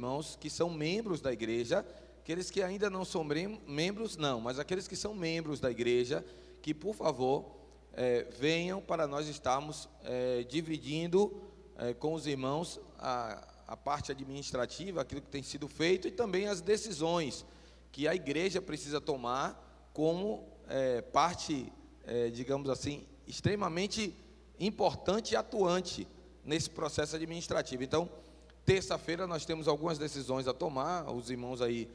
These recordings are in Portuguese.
irmãos que são membros da igreja, aqueles que ainda não são membros, não, mas aqueles que são membros da igreja, que por favor venham para nós estarmos dividindo com os irmãos a parte administrativa, aquilo que tem sido feito, e também as decisões que a igreja precisa tomar como parte, digamos assim, extremamente importante e atuante nesse processo administrativo. Então, terça-feira nós temos algumas decisões a tomar, os irmãos aí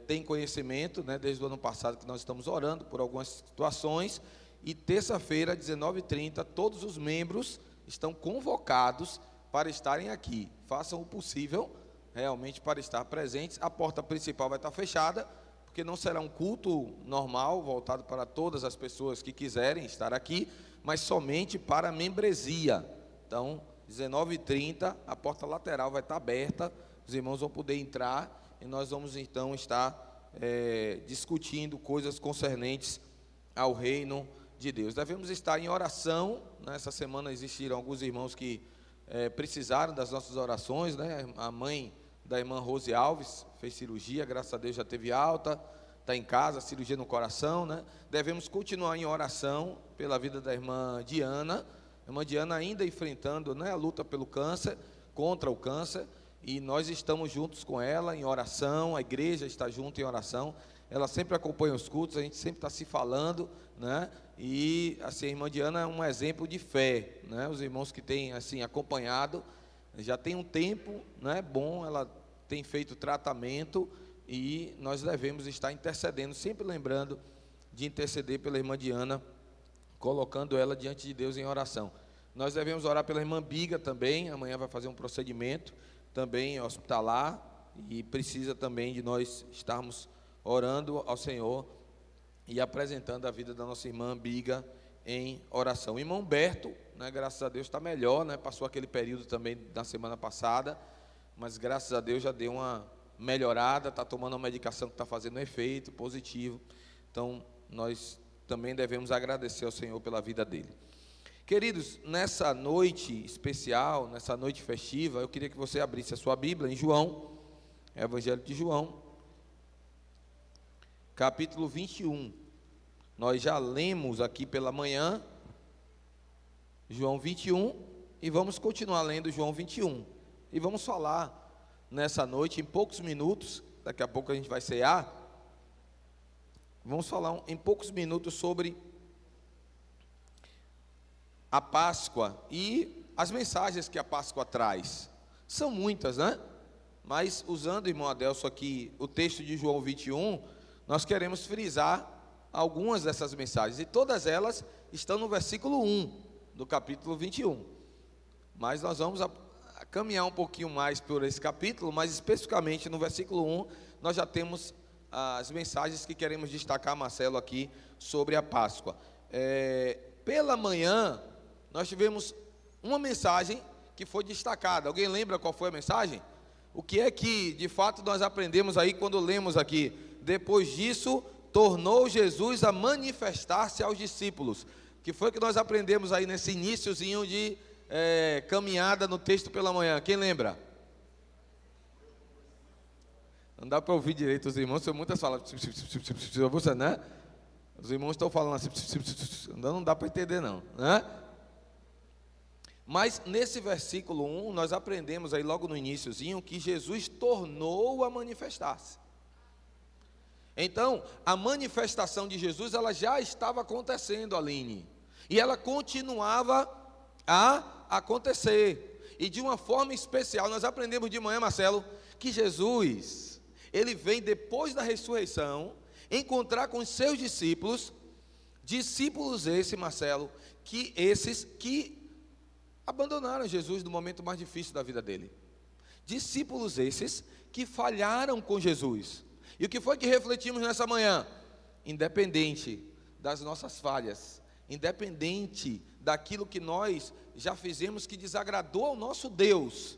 têm conhecimento, né, desde o ano passado que nós estamos orando por algumas situações, e terça-feira, 19h30, todos os membros estão convocados para estarem aqui. Façam o possível realmente para estar presentes. A porta principal vai estar fechada, porque não será um culto normal, voltado para todas as pessoas que quiserem estar aqui, mas somente para a membresia. Então, 19h30, a porta lateral vai estar aberta, os irmãos vão poder entrar, e nós vamos então estar discutindo coisas concernentes ao reino de Deus. Devemos estar em oração. Nessa semana existiram alguns irmãos que precisaram das nossas orações, né? A mãe da irmã Rose Alves fez cirurgia, graças a Deus já teve alta, está em casa, cirurgia no coração, né? Devemos continuar em oração pela vida da irmã Diana. A irmã Diana ainda enfrentando, né, a luta pelo câncer, contra o câncer, e nós estamos juntos com ela em oração, a igreja está junto em oração, ela sempre acompanha os cultos, a gente sempre está se falando, né, e assim, a irmã Diana é um exemplo de fé, né, os irmãos que têm assim acompanhado, já tem um tempo, né, bom, ela tem feito tratamento, e nós devemos estar intercedendo, sempre lembrando de interceder pela irmã Diana, colocando ela diante de Deus em oração. Nós devemos orar pela irmã Biga também, amanhã vai fazer um procedimento também hospitalar, e precisa também de nós estarmos orando ao Senhor e apresentando a vida da nossa irmã Biga em oração. O irmão Humberto, né, graças a Deus está melhor, né, passou aquele período também da semana passada, mas graças a Deus já deu uma melhorada, está tomando uma medicação que está fazendo efeito positivo. Então nós também devemos agradecer ao Senhor pela vida dele. Queridos, nessa noite especial, nessa noite festiva, eu queria que você abrisse a sua Bíblia em João, Evangelho de João, capítulo 21. Nós já lemos aqui pela manhã, João 21, e vamos continuar lendo João 21. E vamos falar nessa noite, em poucos minutos, daqui a pouco a gente vai cear, vamos falar em poucos minutos sobre a Páscoa e as mensagens que a Páscoa traz. São muitas, né? Mas usando, irmão Adelso, aqui o texto de João 21, nós queremos frisar algumas dessas mensagens. E todas elas estão no versículo 1 do capítulo 21. Mas nós vamos caminhar um pouquinho mais por esse capítulo, mas especificamente no versículo 1, nós já temos as mensagens que queremos destacar, Marcelo, aqui sobre a Páscoa. Pela manhã, nós tivemos uma mensagem que foi destacada. Alguém lembra qual foi a mensagem? O que é que, de fato, nós aprendemos aí quando lemos aqui? Depois disso, tornou Jesus a manifestar-se aos discípulos. O que foi que nós aprendemos aí nesse iniciozinho de caminhada no texto pela manhã? Quem lembra? Não dá para ouvir direito os irmãos, são muitas falas, você, né? Os irmãos estão falando assim, não dá para entender não, né? Mas nesse versículo 1, nós aprendemos aí logo no iniciozinho que Jesus tornou a manifestar-se. Então, a manifestação de Jesus, ela já estava acontecendo, Aline, e ela continuava a acontecer, e de uma forma especial. Nós aprendemos de manhã, Marcelo, que Jesus, ele vem depois da ressurreição, encontrar com os seus discípulos esses, Marcelo, que abandonaram Jesus no momento mais difícil da vida dele. Discípulos esses que falharam com Jesus. E o que foi que refletimos nessa manhã? Independente das nossas falhas, independente daquilo que nós já fizemos que desagradou ao nosso Deus,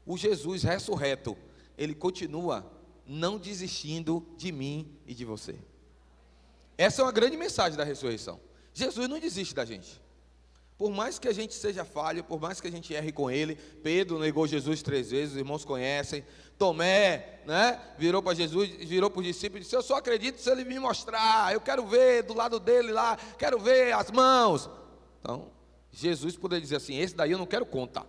o Jesus ressurreto, ele continua não desistindo de mim e de você. Essa é uma grande mensagem da ressurreição. Jesus não desiste da gente. Por mais que a gente seja falho, por mais que a gente erre com ele, Pedro negou Jesus 3 vezes, os irmãos conhecem. Tomé, né, virou para Jesus, virou para os discípulos e disse: eu só acredito se ele me mostrar, eu quero ver do lado dele lá, quero ver as mãos. Então, Jesus poderia dizer assim: esse daí eu não quero contar.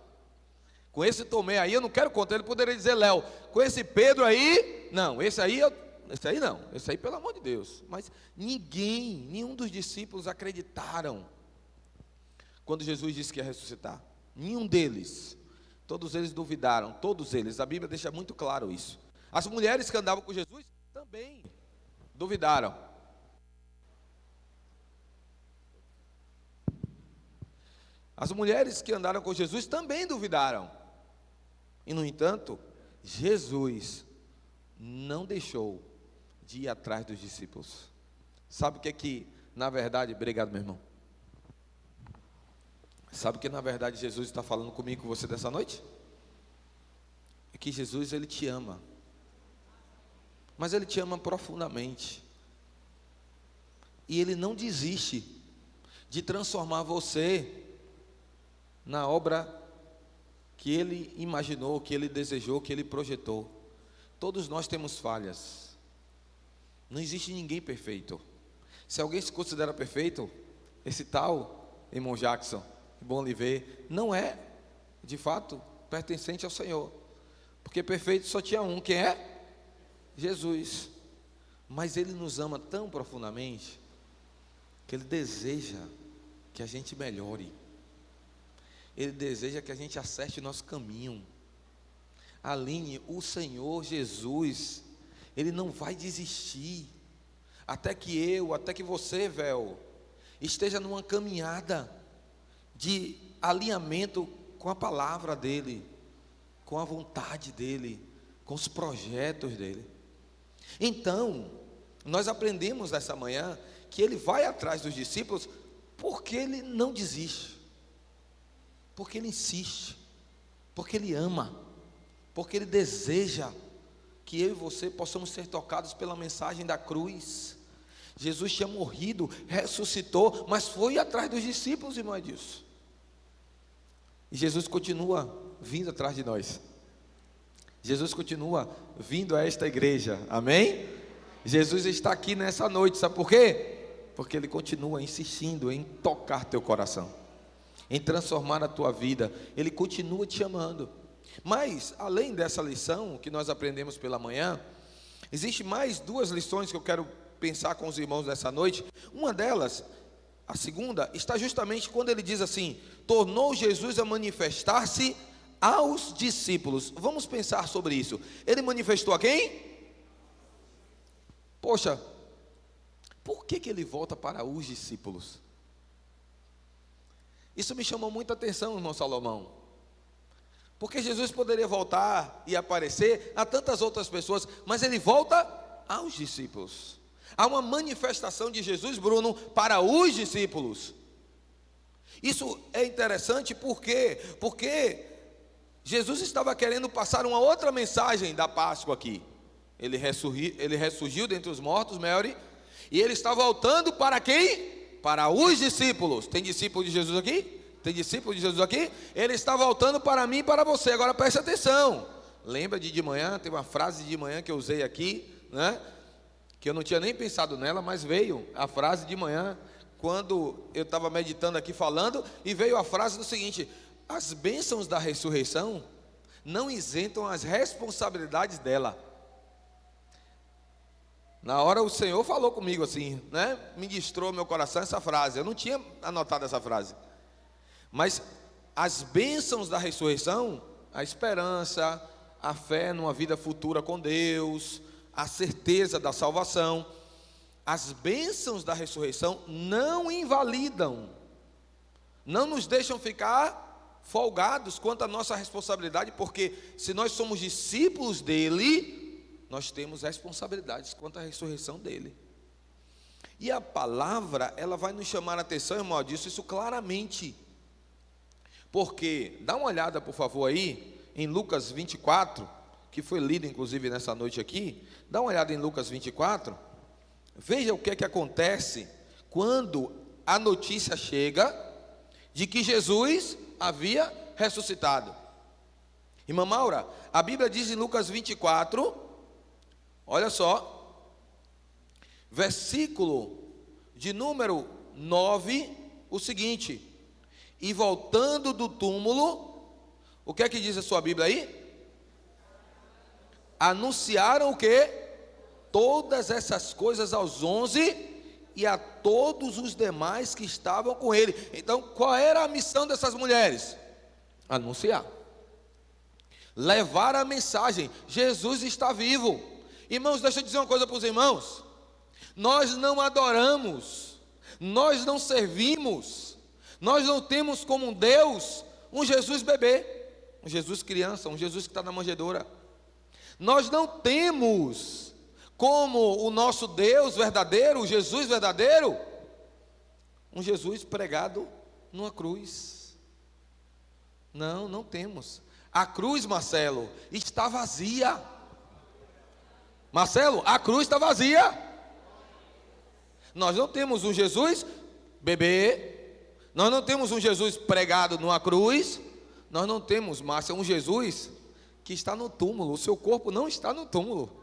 Com esse Tomé aí eu não quero contar. Ele poderia dizer: Léo, com esse Pedro aí, não, esse aí não, esse aí pelo amor de Deus. Mas nenhum dos discípulos acreditaram quando Jesus disse que ia ressuscitar. Nenhum deles. Todos eles duvidaram, todos eles. A Bíblia deixa muito claro isso. As mulheres que andavam com Jesus também duvidaram. As mulheres que andaram com Jesus também duvidaram. E no entanto, Jesus não deixou de ir atrás dos discípulos. Sabe o que na verdade, obrigado meu irmão. Sabe o que na verdade Jesus está falando comigo, com você dessa noite? É que Jesus, Ele te ama. Mas Ele te ama profundamente. E Ele não desiste de transformar você na obra que Ele imaginou, que Ele desejou, que Ele projetou. Todos nós temos falhas. Não existe ninguém perfeito. Se alguém se considera perfeito, esse tal irmão Jackson, bom lhe ver, não é, de fato, pertencente ao Senhor. Porque perfeito só tinha um, quem é? Jesus. Mas Ele nos ama tão profundamente, que Ele deseja que a gente melhore. Ele deseja que a gente acerte o nosso caminho. Aline, o Senhor Jesus, Ele não vai desistir, até que você, véu, esteja numa caminhada de alinhamento com a palavra dEle, com a vontade dEle, com os projetos dEle. Então, nós aprendemos nessa manhã que Ele vai atrás dos discípulos porque Ele não desiste, porque Ele insiste, porque Ele ama, porque Ele deseja que eu e você possamos ser tocados pela mensagem da cruz. Jesus tinha morrido, ressuscitou, mas foi atrás dos discípulos, irmão, é disso. E Jesus continua vindo atrás de nós. Jesus continua vindo a esta igreja, amém? Jesus está aqui nessa noite, sabe por quê? Porque Ele continua insistindo em tocar teu coração, em transformar a tua vida. Ele continua te amando. Mas, além dessa lição que nós aprendemos pela manhã, existe mais 2 lições que eu quero pensar com os irmãos nessa noite. Uma delas, a segunda, está justamente quando ele diz assim: tornou Jesus a manifestar-se aos discípulos. Vamos pensar sobre isso. Ele manifestou a quem? Poxa, por que ele volta para os discípulos? Isso me chamou muita atenção, irmão Salomão. Porque Jesus poderia voltar e aparecer a tantas outras pessoas, mas Ele volta aos discípulos. Há uma manifestação de Jesus, Bruno, para os discípulos. Isso é interessante porque Jesus estava querendo passar uma outra mensagem da Páscoa aqui. Ele ressurgiu dentre os mortos, Mary, e Ele está voltando para quem? Para os discípulos. Tem discípulo de Jesus aqui? Tem discípulo de Jesus aqui? Ele está voltando para mim e para você. Agora preste atenção. Lembra de manhã? Tem uma frase de manhã que eu usei aqui, né? Que eu não tinha nem pensado nela, mas veio a frase de manhã, quando eu estava meditando aqui falando, e veio a frase do seguinte: as bênçãos da ressurreição não isentam as responsabilidades dela. Na hora o Senhor falou comigo assim, né? Ministrou meu coração essa frase. Eu não tinha anotado essa frase. Mas as bênçãos da ressurreição, a esperança, a fé numa vida futura com Deus, a certeza da salvação, as bênçãos da ressurreição não invalidam, não nos deixam ficar folgados quanto à nossa responsabilidade, porque se nós somos discípulos dele, nós temos responsabilidades quanto à ressurreição dele. E a palavra, ela vai nos chamar a atenção, irmão, disso isso claramente. Porque, dá uma olhada por favor aí, em Lucas 24, que foi lido inclusive nessa noite aqui. Dá uma olhada em Lucas 24, veja o que é que acontece quando a notícia chega de que Jesus havia ressuscitado. Irmã Maura, a Bíblia diz em Lucas 24, olha só, versículo de número 9, o seguinte: e voltando do túmulo, o que é que diz a sua Bíblia aí? Anunciaram o quê? Todas essas coisas aos 11 e a todos os demais que estavam com ele. Então, qual era a missão dessas mulheres? Anunciar, levar a mensagem: Jesus está vivo. Irmãos, deixa eu dizer uma coisa para os irmãos: nós não adoramos, nós não servimos, nós não temos como um Deus um Jesus bebê, um Jesus criança, um Jesus que está na manjedoura. Nós não temos como o nosso Deus verdadeiro, o Jesus verdadeiro, um Jesus pregado numa cruz. Não, não temos. A cruz, Marcelo, está vazia. Marcelo, a cruz está vazia. Nós não temos um Jesus bebê, nós não temos um Jesus pregado numa cruz, nós não temos, Márcia, um Jesus que está no túmulo. O seu corpo não está no túmulo,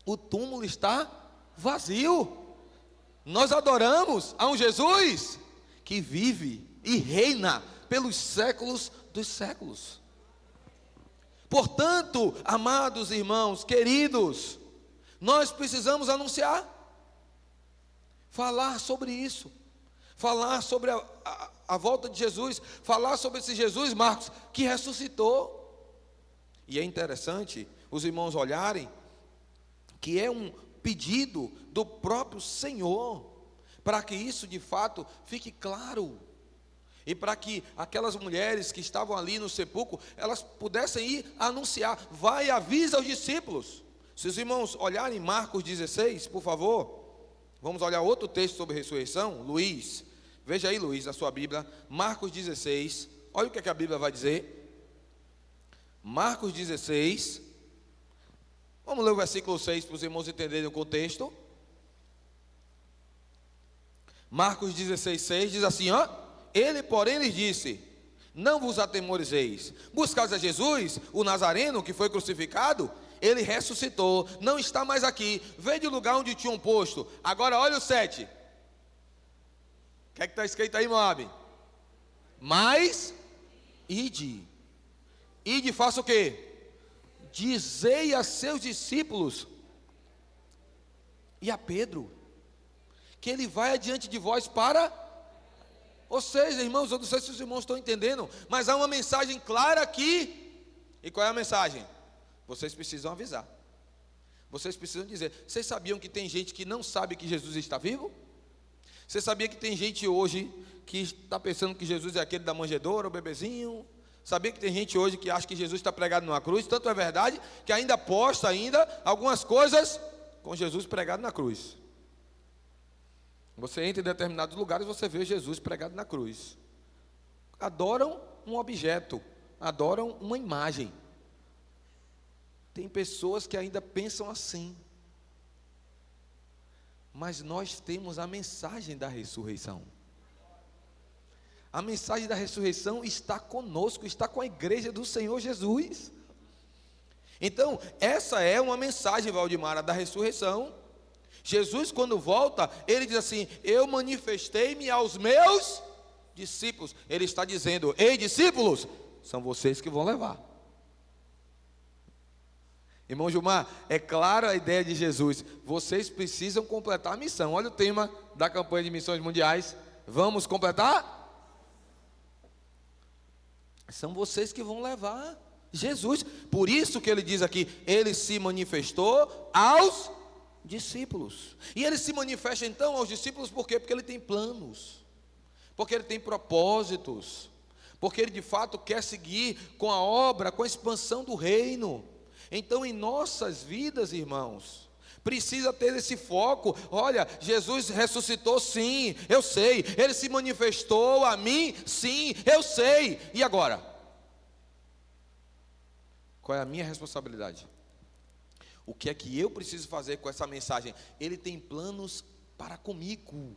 o túmulo está vazio. Nós adoramos a um Jesus que vive e reina pelos séculos dos séculos. Portanto, amados irmãos, queridos, nós precisamos anunciar, falar sobre isso, falar sobre a volta de Jesus, falar sobre esse Jesus, Marcos, que ressuscitou. E é interessante os irmãos olharem que é um pedido do próprio Senhor, para que isso de fato fique claro, e para que aquelas mulheres que estavam ali no sepulcro, elas pudessem ir anunciar. Vai e avisa aos discípulos. Se os irmãos olharem Marcos 16, por favor, vamos olhar outro texto sobre ressurreição. Luiz, veja aí, Luiz, na sua Bíblia, Marcos 16, olha o que a Bíblia vai dizer. Marcos 16, vamos ler o versículo 6 para os irmãos entenderem o contexto. Marcos 16, 6 diz assim, ó: ele, porém, lhes disse: não vos atemorizeis, buscais a Jesus, o Nazareno, que foi crucificado. Ele ressuscitou, não está mais aqui, veio do lugar onde tinham posto. Agora olha o 7. O que é que está escrito aí, Moab? Mas ide, faça o quê? Dizei a seus discípulos e a Pedro que ele vai adiante de vós para... Ou seja, irmãos, eu não sei se os irmãos estão entendendo, mas há uma mensagem clara aqui. E qual é a mensagem? Vocês precisam avisar, vocês precisam dizer. Vocês sabiam que tem gente que não sabe que Jesus está vivo? Você sabia que tem gente hoje que está pensando que Jesus é aquele da manjedoura, o bebezinho? Sabia que tem gente hoje que acha que Jesus está pregado numa cruz? Tanto é verdade que ainda posta algumas coisas com Jesus pregado na cruz. Você entra em determinados lugares e você vê Jesus pregado na cruz. Adoram um objeto, adoram uma imagem. Tem pessoas que ainda pensam assim. Mas nós temos a mensagem da ressurreição. A mensagem da ressurreição está conosco, está com a igreja do Senhor Jesus. Então, essa é uma mensagem, Valdemara, da ressurreição. Jesus, quando volta, ele diz assim: eu manifestei-me aos meus discípulos. Ele está dizendo: ei, discípulos, são vocês que vão levar. Irmão Gilmar, é clara a ideia de Jesus: vocês precisam completar a missão. Olha o tema da campanha de missões mundiais: vamos completar? São vocês que vão levar Jesus. Por isso que ele diz aqui: ele se manifestou aos discípulos. E ele se manifesta então aos discípulos por quê? Porque ele tem planos, porque ele tem propósitos, porque ele de fato quer seguir com a obra, com a expansão do reino. Então, em nossas vidas, irmãos, precisa ter esse foco. Olha, Jesus ressuscitou, sim, eu sei. Ele se manifestou a mim, sim, eu sei. E agora? Qual é a minha responsabilidade? O que é que eu preciso fazer com essa mensagem? Ele tem planos para comigo.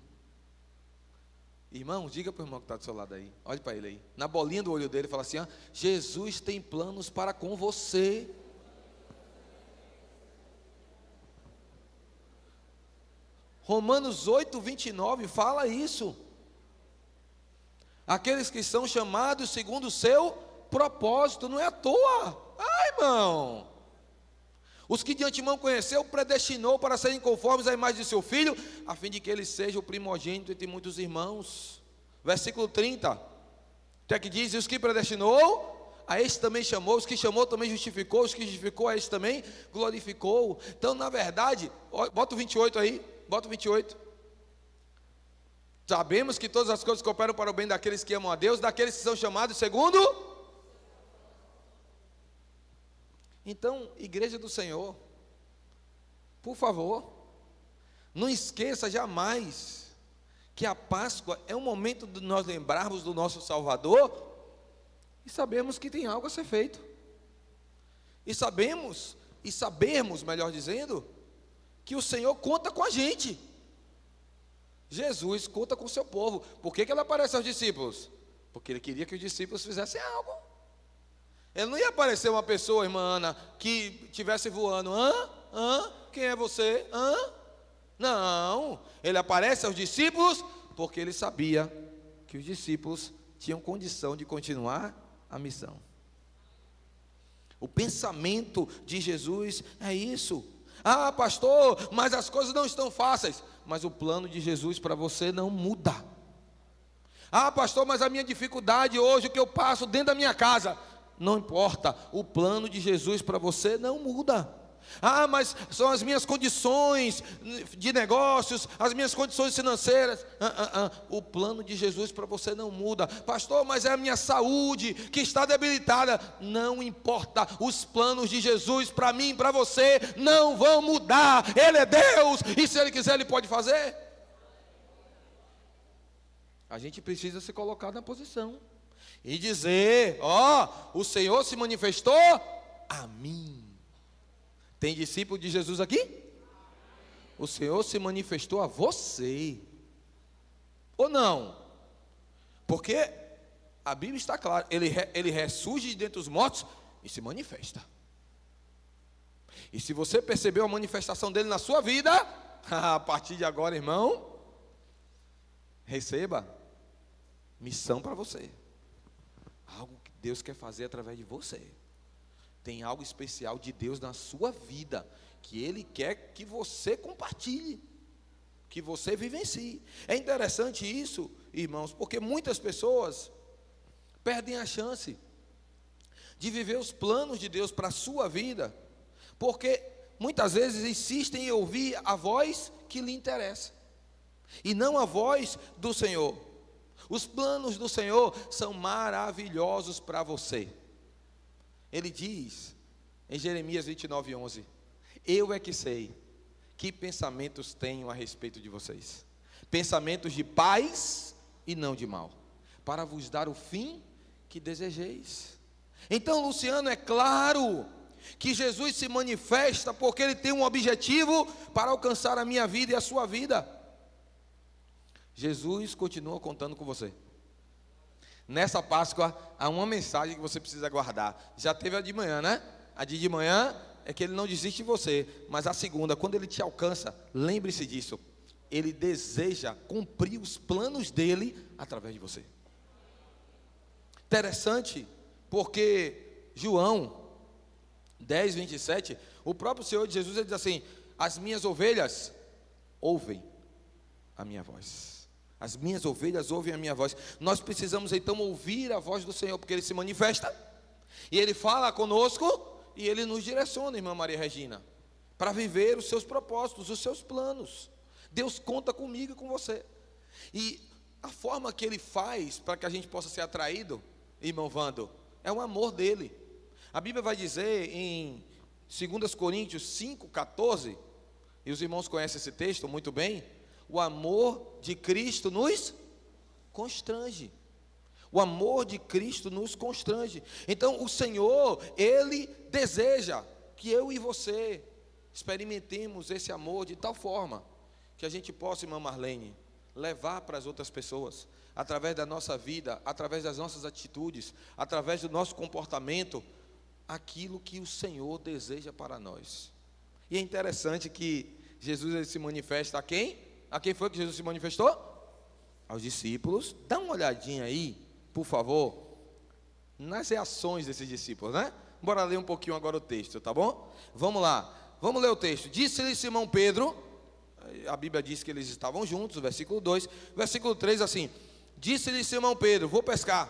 Irmão, diga para o irmão que está do seu lado aí, olhe para ele aí, na bolinha do olho dele, fala assim: ó, Jesus tem planos para com você. Romanos 8, 29 fala isso. Aqueles que são chamados segundo o seu propósito, não é à toa. Ai, irmão. Os que de antemão conheceu, predestinou para serem conformes à imagem de seu Filho, a fim de que ele seja o primogênito entre muitos irmãos. Versículo 30. O que é que diz? E os que predestinou, a este também chamou. Os que chamou também justificou. Os que justificou, a este também glorificou. Então, na verdade, bota o 28 aí. Bota o 28. Sabemos que todas as coisas cooperam para o bem daqueles que amam a Deus, daqueles que são chamados segundo. Então, igreja do Senhor, por favor, não esqueça jamais que a Páscoa é um momento de nós lembrarmos do nosso Salvador e sabemos que tem algo a ser feito. E sabermos, melhor dizendo, que o Senhor conta com a gente. Jesus conta com o seu povo. Por que ele aparece aos discípulos? Porque ele queria que os discípulos fizessem algo. Ele não ia aparecer uma pessoa, irmã Ana, que estivesse voando. Quem é você? Não, ele aparece aos discípulos porque ele sabia que os discípulos tinham condição de continuar a missão. O pensamento de Jesus é isso. Ah, pastor, mas as coisas não estão fáceis. Mas o plano de Jesus para você não muda. Ah, pastor, mas a minha dificuldade hoje, o que eu passo dentro da minha casa, não importa, o plano de Jesus para você não muda. Ah, mas são as minhas condições de negócios, as minhas condições financeiras. O plano de Jesus para você não muda. Pastor, mas é a minha saúde que está debilitada. Não importa, os planos de Jesus para mim e para você não vão mudar. Ele é Deus e se Ele quiser Ele pode fazer. A gente precisa se colocar na posição e dizer: o Senhor se manifestou a mim. Tem discípulo de Jesus aqui? O Senhor se manifestou a você. Ou não? Porque a Bíblia está clara, ele ressurge de dentre os mortos e se manifesta. E se você percebeu a manifestação dele na sua vida, a partir de agora, irmão, receba missão para você. Algo que Deus quer fazer através de você. Tem algo especial de Deus na sua vida, que Ele quer que você compartilhe, que você vivencie. É interessante isso, irmãos, porque muitas pessoas perdem a chance de viver os planos de Deus para a sua vida, porque muitas vezes insistem em ouvir a voz que lhe interessa, e não a voz do Senhor. Os planos do Senhor são maravilhosos para você. Ele diz em Jeremias 29, 11: eu é que sei que pensamentos tenho a respeito de vocês, pensamentos de paz e não de mal, para vos dar o fim que desejeis. Então, Luciano, é claro que Jesus se manifesta porque Ele tem um objetivo para alcançar a minha vida e a sua vida. Jesus continua contando com você. Nessa Páscoa, há uma mensagem que você precisa guardar. Já teve a de manhã, né? A de manhã é que Ele não desiste de você. Mas a segunda, quando Ele te alcança, lembre-se disso. Ele deseja cumprir os planos dEle através de você. Interessante, porque João 10, 27, o próprio Senhor de Jesus, Ele diz assim: as minhas ovelhas ouvem a minha voz. As minhas ovelhas ouvem a minha voz. Nós precisamos então ouvir a voz do Senhor, porque Ele se manifesta, e Ele fala conosco, e Ele nos direciona, irmã Maria Regina, para viver os seus propósitos, os seus planos. Deus conta comigo e com você. E a forma que Ele faz para que a gente possa ser atraído, irmão Vando, é o amor dEle. A Bíblia vai dizer em 2 Coríntios 5, 14, e os irmãos conhecem esse texto muito bem: o amor de Cristo nos constrange. O amor de Cristo nos constrange. Então o Senhor, Ele deseja que eu e você experimentemos esse amor de tal forma que a gente possa, irmã Marlene, levar para as outras pessoas, através da nossa vida, através das nossas atitudes, através do nosso comportamento, aquilo que o Senhor deseja para nós. E é interessante que Jesus ele se manifesta a quem? A quem foi que Jesus se manifestou? Aos discípulos. Dá uma olhadinha aí, por favor, nas reações desses discípulos, né? Bora ler um pouquinho agora o texto, tá bom? Vamos lá, vamos ler o texto. Disse-lhe Simão Pedro, a Bíblia diz que eles estavam juntos, versículo 2, versículo 3 assim: disse-lhe Simão Pedro, vou pescar.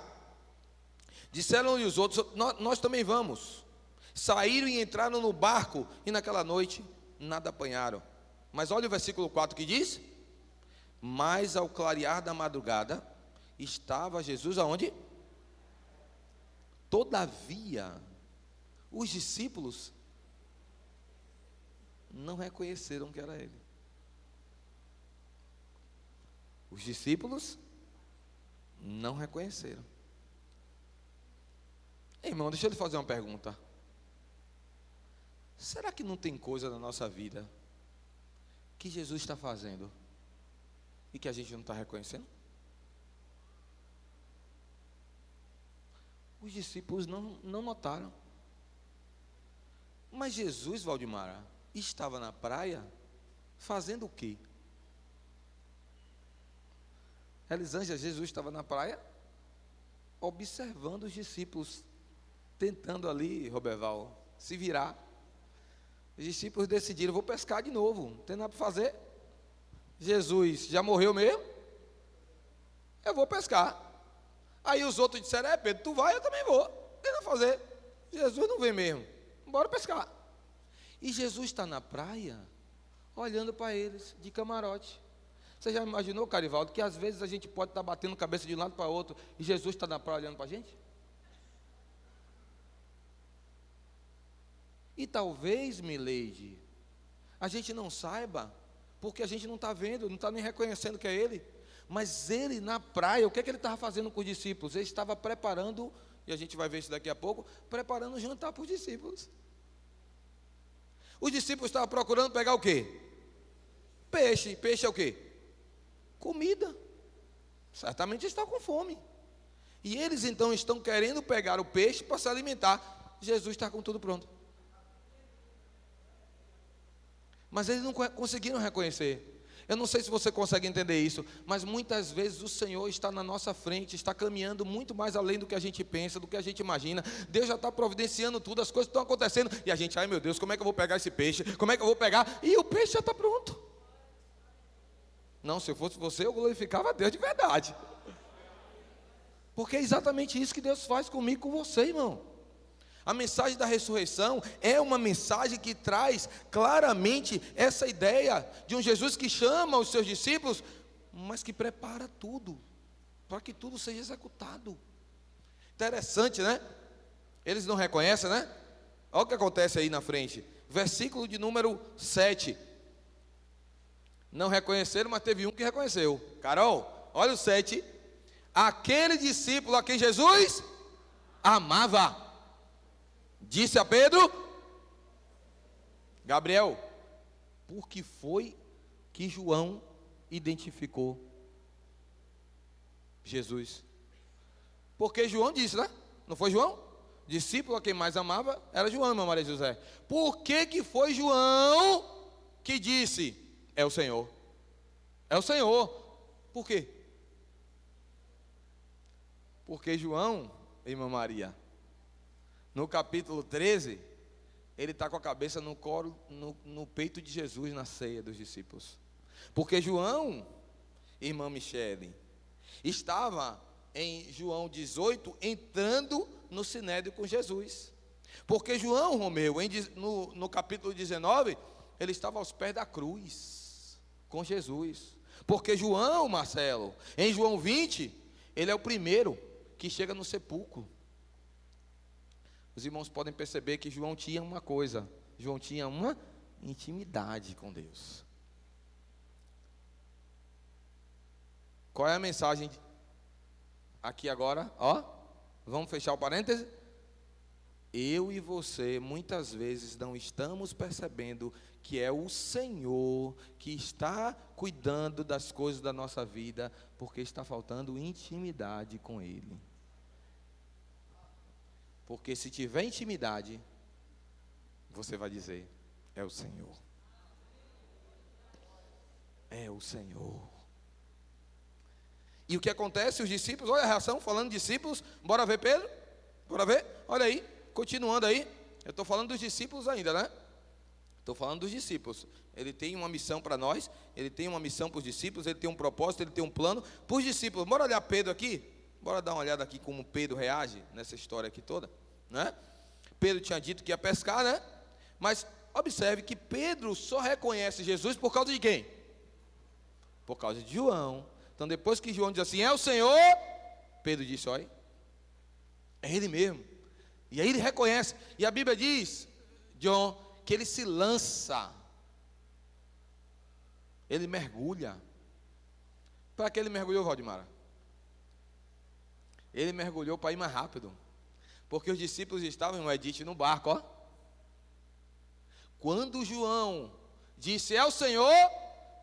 Disseram-lhe os outros, nós também vamos. Saíram e entraram no barco, e naquela noite nada apanharam. Mas olha o versículo 4 que diz: mas ao clarear da madrugada, estava Jesus aonde? Todavia, os discípulos não reconheceram que era ele. Os discípulos não reconheceram. Irmão, deixa eu lhe fazer uma pergunta. Será que não tem coisa na nossa vida que Jesus está fazendo e que a gente não está reconhecendo? Os discípulos não notaram. Mas Jesus, Valdemara, estava na praia fazendo o quê? Elisângela, Jesus estava na praia observando os discípulos, tentando ali, Roberval, se virar. Os discípulos decidiram, vou pescar de novo, não tem nada para fazer. Jesus já morreu mesmo? Eu vou pescar. Aí os outros disseram, Pedro, tu vai, eu também vou. O que vai fazer? Jesus não vem mesmo. Bora pescar. E Jesus está na praia, olhando para eles, de camarote. Você já imaginou, Carivaldo, que às vezes a gente pode estar batendo cabeça de um lado para outro, e Jesus está na praia olhando para a gente? E talvez, Mileide, a gente não saiba, porque a gente não está vendo, não está nem reconhecendo que é Ele. Mas Ele na praia, o que é que Ele estava fazendo com os discípulos? Ele estava preparando, e a gente vai ver isso daqui a pouco, preparando o jantar para os discípulos. Os discípulos estavam procurando pegar o quê? Peixe. Peixe é o quê? Comida. Certamente estão com fome. E eles então estão querendo pegar o peixe para se alimentar. Jesus está com tudo pronto. Mas eles não conseguiram reconhecer. Eu não sei se você consegue entender isso, mas muitas vezes o Senhor está na nossa frente, está caminhando muito mais além do que a gente pensa, do que a gente imagina. Deus já está providenciando tudo, as coisas estão acontecendo, e a gente, ai meu Deus, como é que eu vou pegar esse peixe? Como é que eu vou pegar? E o peixe já está pronto. Não, se eu fosse você, eu glorificava a Deus de verdade. Porque é exatamente isso que Deus faz comigo e com você, irmão. A mensagem da ressurreição é uma mensagem que traz claramente essa ideia de um Jesus que chama os seus discípulos, mas que prepara tudo, para que tudo seja executado. Interessante, né? Eles não reconhecem, né? Olha o que acontece aí na frente. Versículo de número 7. Não reconheceram, mas teve um que reconheceu. Carol, olha o 7. Aquele discípulo a quem Jesus amava disse a Pedro: Gabriel, por que foi que João identificou Jesus? Porque João disse, né? Não foi João? Discípulo a quem mais amava era João, irmã Maria José. Por que foi João que disse: é o Senhor? É o Senhor. Por quê? Porque João, irmã Maria, no capítulo 13, ele está com a cabeça no colo, no peito de Jesus na ceia dos discípulos. Porque João, irmã Michele, estava em João 18, entrando no sinédrio com Jesus. Porque João, Romeu, no capítulo 19, ele estava aos pés da cruz, com Jesus. Porque João, Marcelo, em João 20, ele é o primeiro que chega no sepulcro. Os irmãos podem perceber que João tinha uma coisa. João tinha uma intimidade com Deus. Qual é a mensagem aqui agora? Ó, vamos fechar o parêntese. eu e você, muitas vezes, não estamos percebendo que é o Senhor que está cuidando das coisas da nossa vida, porque está faltando intimidade com Ele. Porque se tiver intimidade, você vai dizer, é o Senhor. É o Senhor. E o que acontece? Os discípulos, olha a reação, falando de discípulos, bora ver Pedro? Bora ver? Olha aí, continuando aí. Eu estou falando dos discípulos ainda, né? Estou falando dos discípulos. Ele tem uma missão para nós, ele tem uma missão para os discípulos, ele tem um propósito, ele tem um plano para os discípulos. Bora olhar Pedro aqui? Bora dar uma olhada aqui como Pedro reage nessa história aqui toda, né? Pedro tinha dito que ia pescar, né? Mas observe que Pedro só reconhece Jesus por causa de quem? Por causa de João. Então depois que João diz assim, é o Senhor, Pedro disse, olha, é Ele mesmo. E aí ele reconhece. E a Bíblia diz, John, que ele se lança. Ele mergulha. Para que ele mergulhou, Valdemara? Ele mergulhou para ir mais rápido. Porque os discípulos estavam em Edite no barco, ó. Quando João disse, é o Senhor,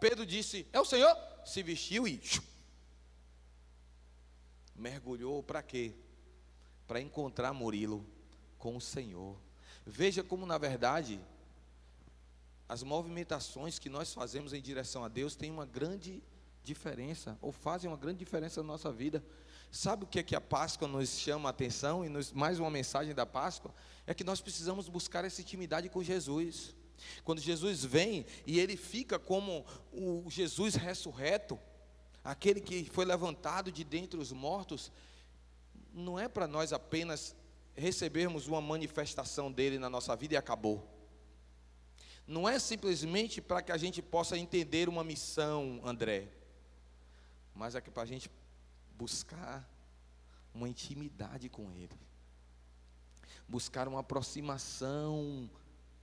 Pedro disse, é o Senhor, se vestiu e mergulhou para quê? Para encontrar Murilo com o Senhor. Veja como, na verdade, as movimentações que nós fazemos em direção a Deus têm uma grande diferença, ou fazem uma grande diferença na nossa vida. Sabe o que é que a Páscoa nos chama a atenção, e mais uma mensagem da Páscoa, é que nós precisamos buscar essa intimidade com Jesus. Quando Jesus vem, e Ele fica como o Jesus ressurreto, aquele que foi levantado de dentre os mortos, não é para nós apenas recebermos uma manifestação dele na nossa vida e acabou. Não é simplesmente para que a gente possa entender uma missão, André, mas é para a gente buscar uma intimidade com Ele, buscar uma aproximação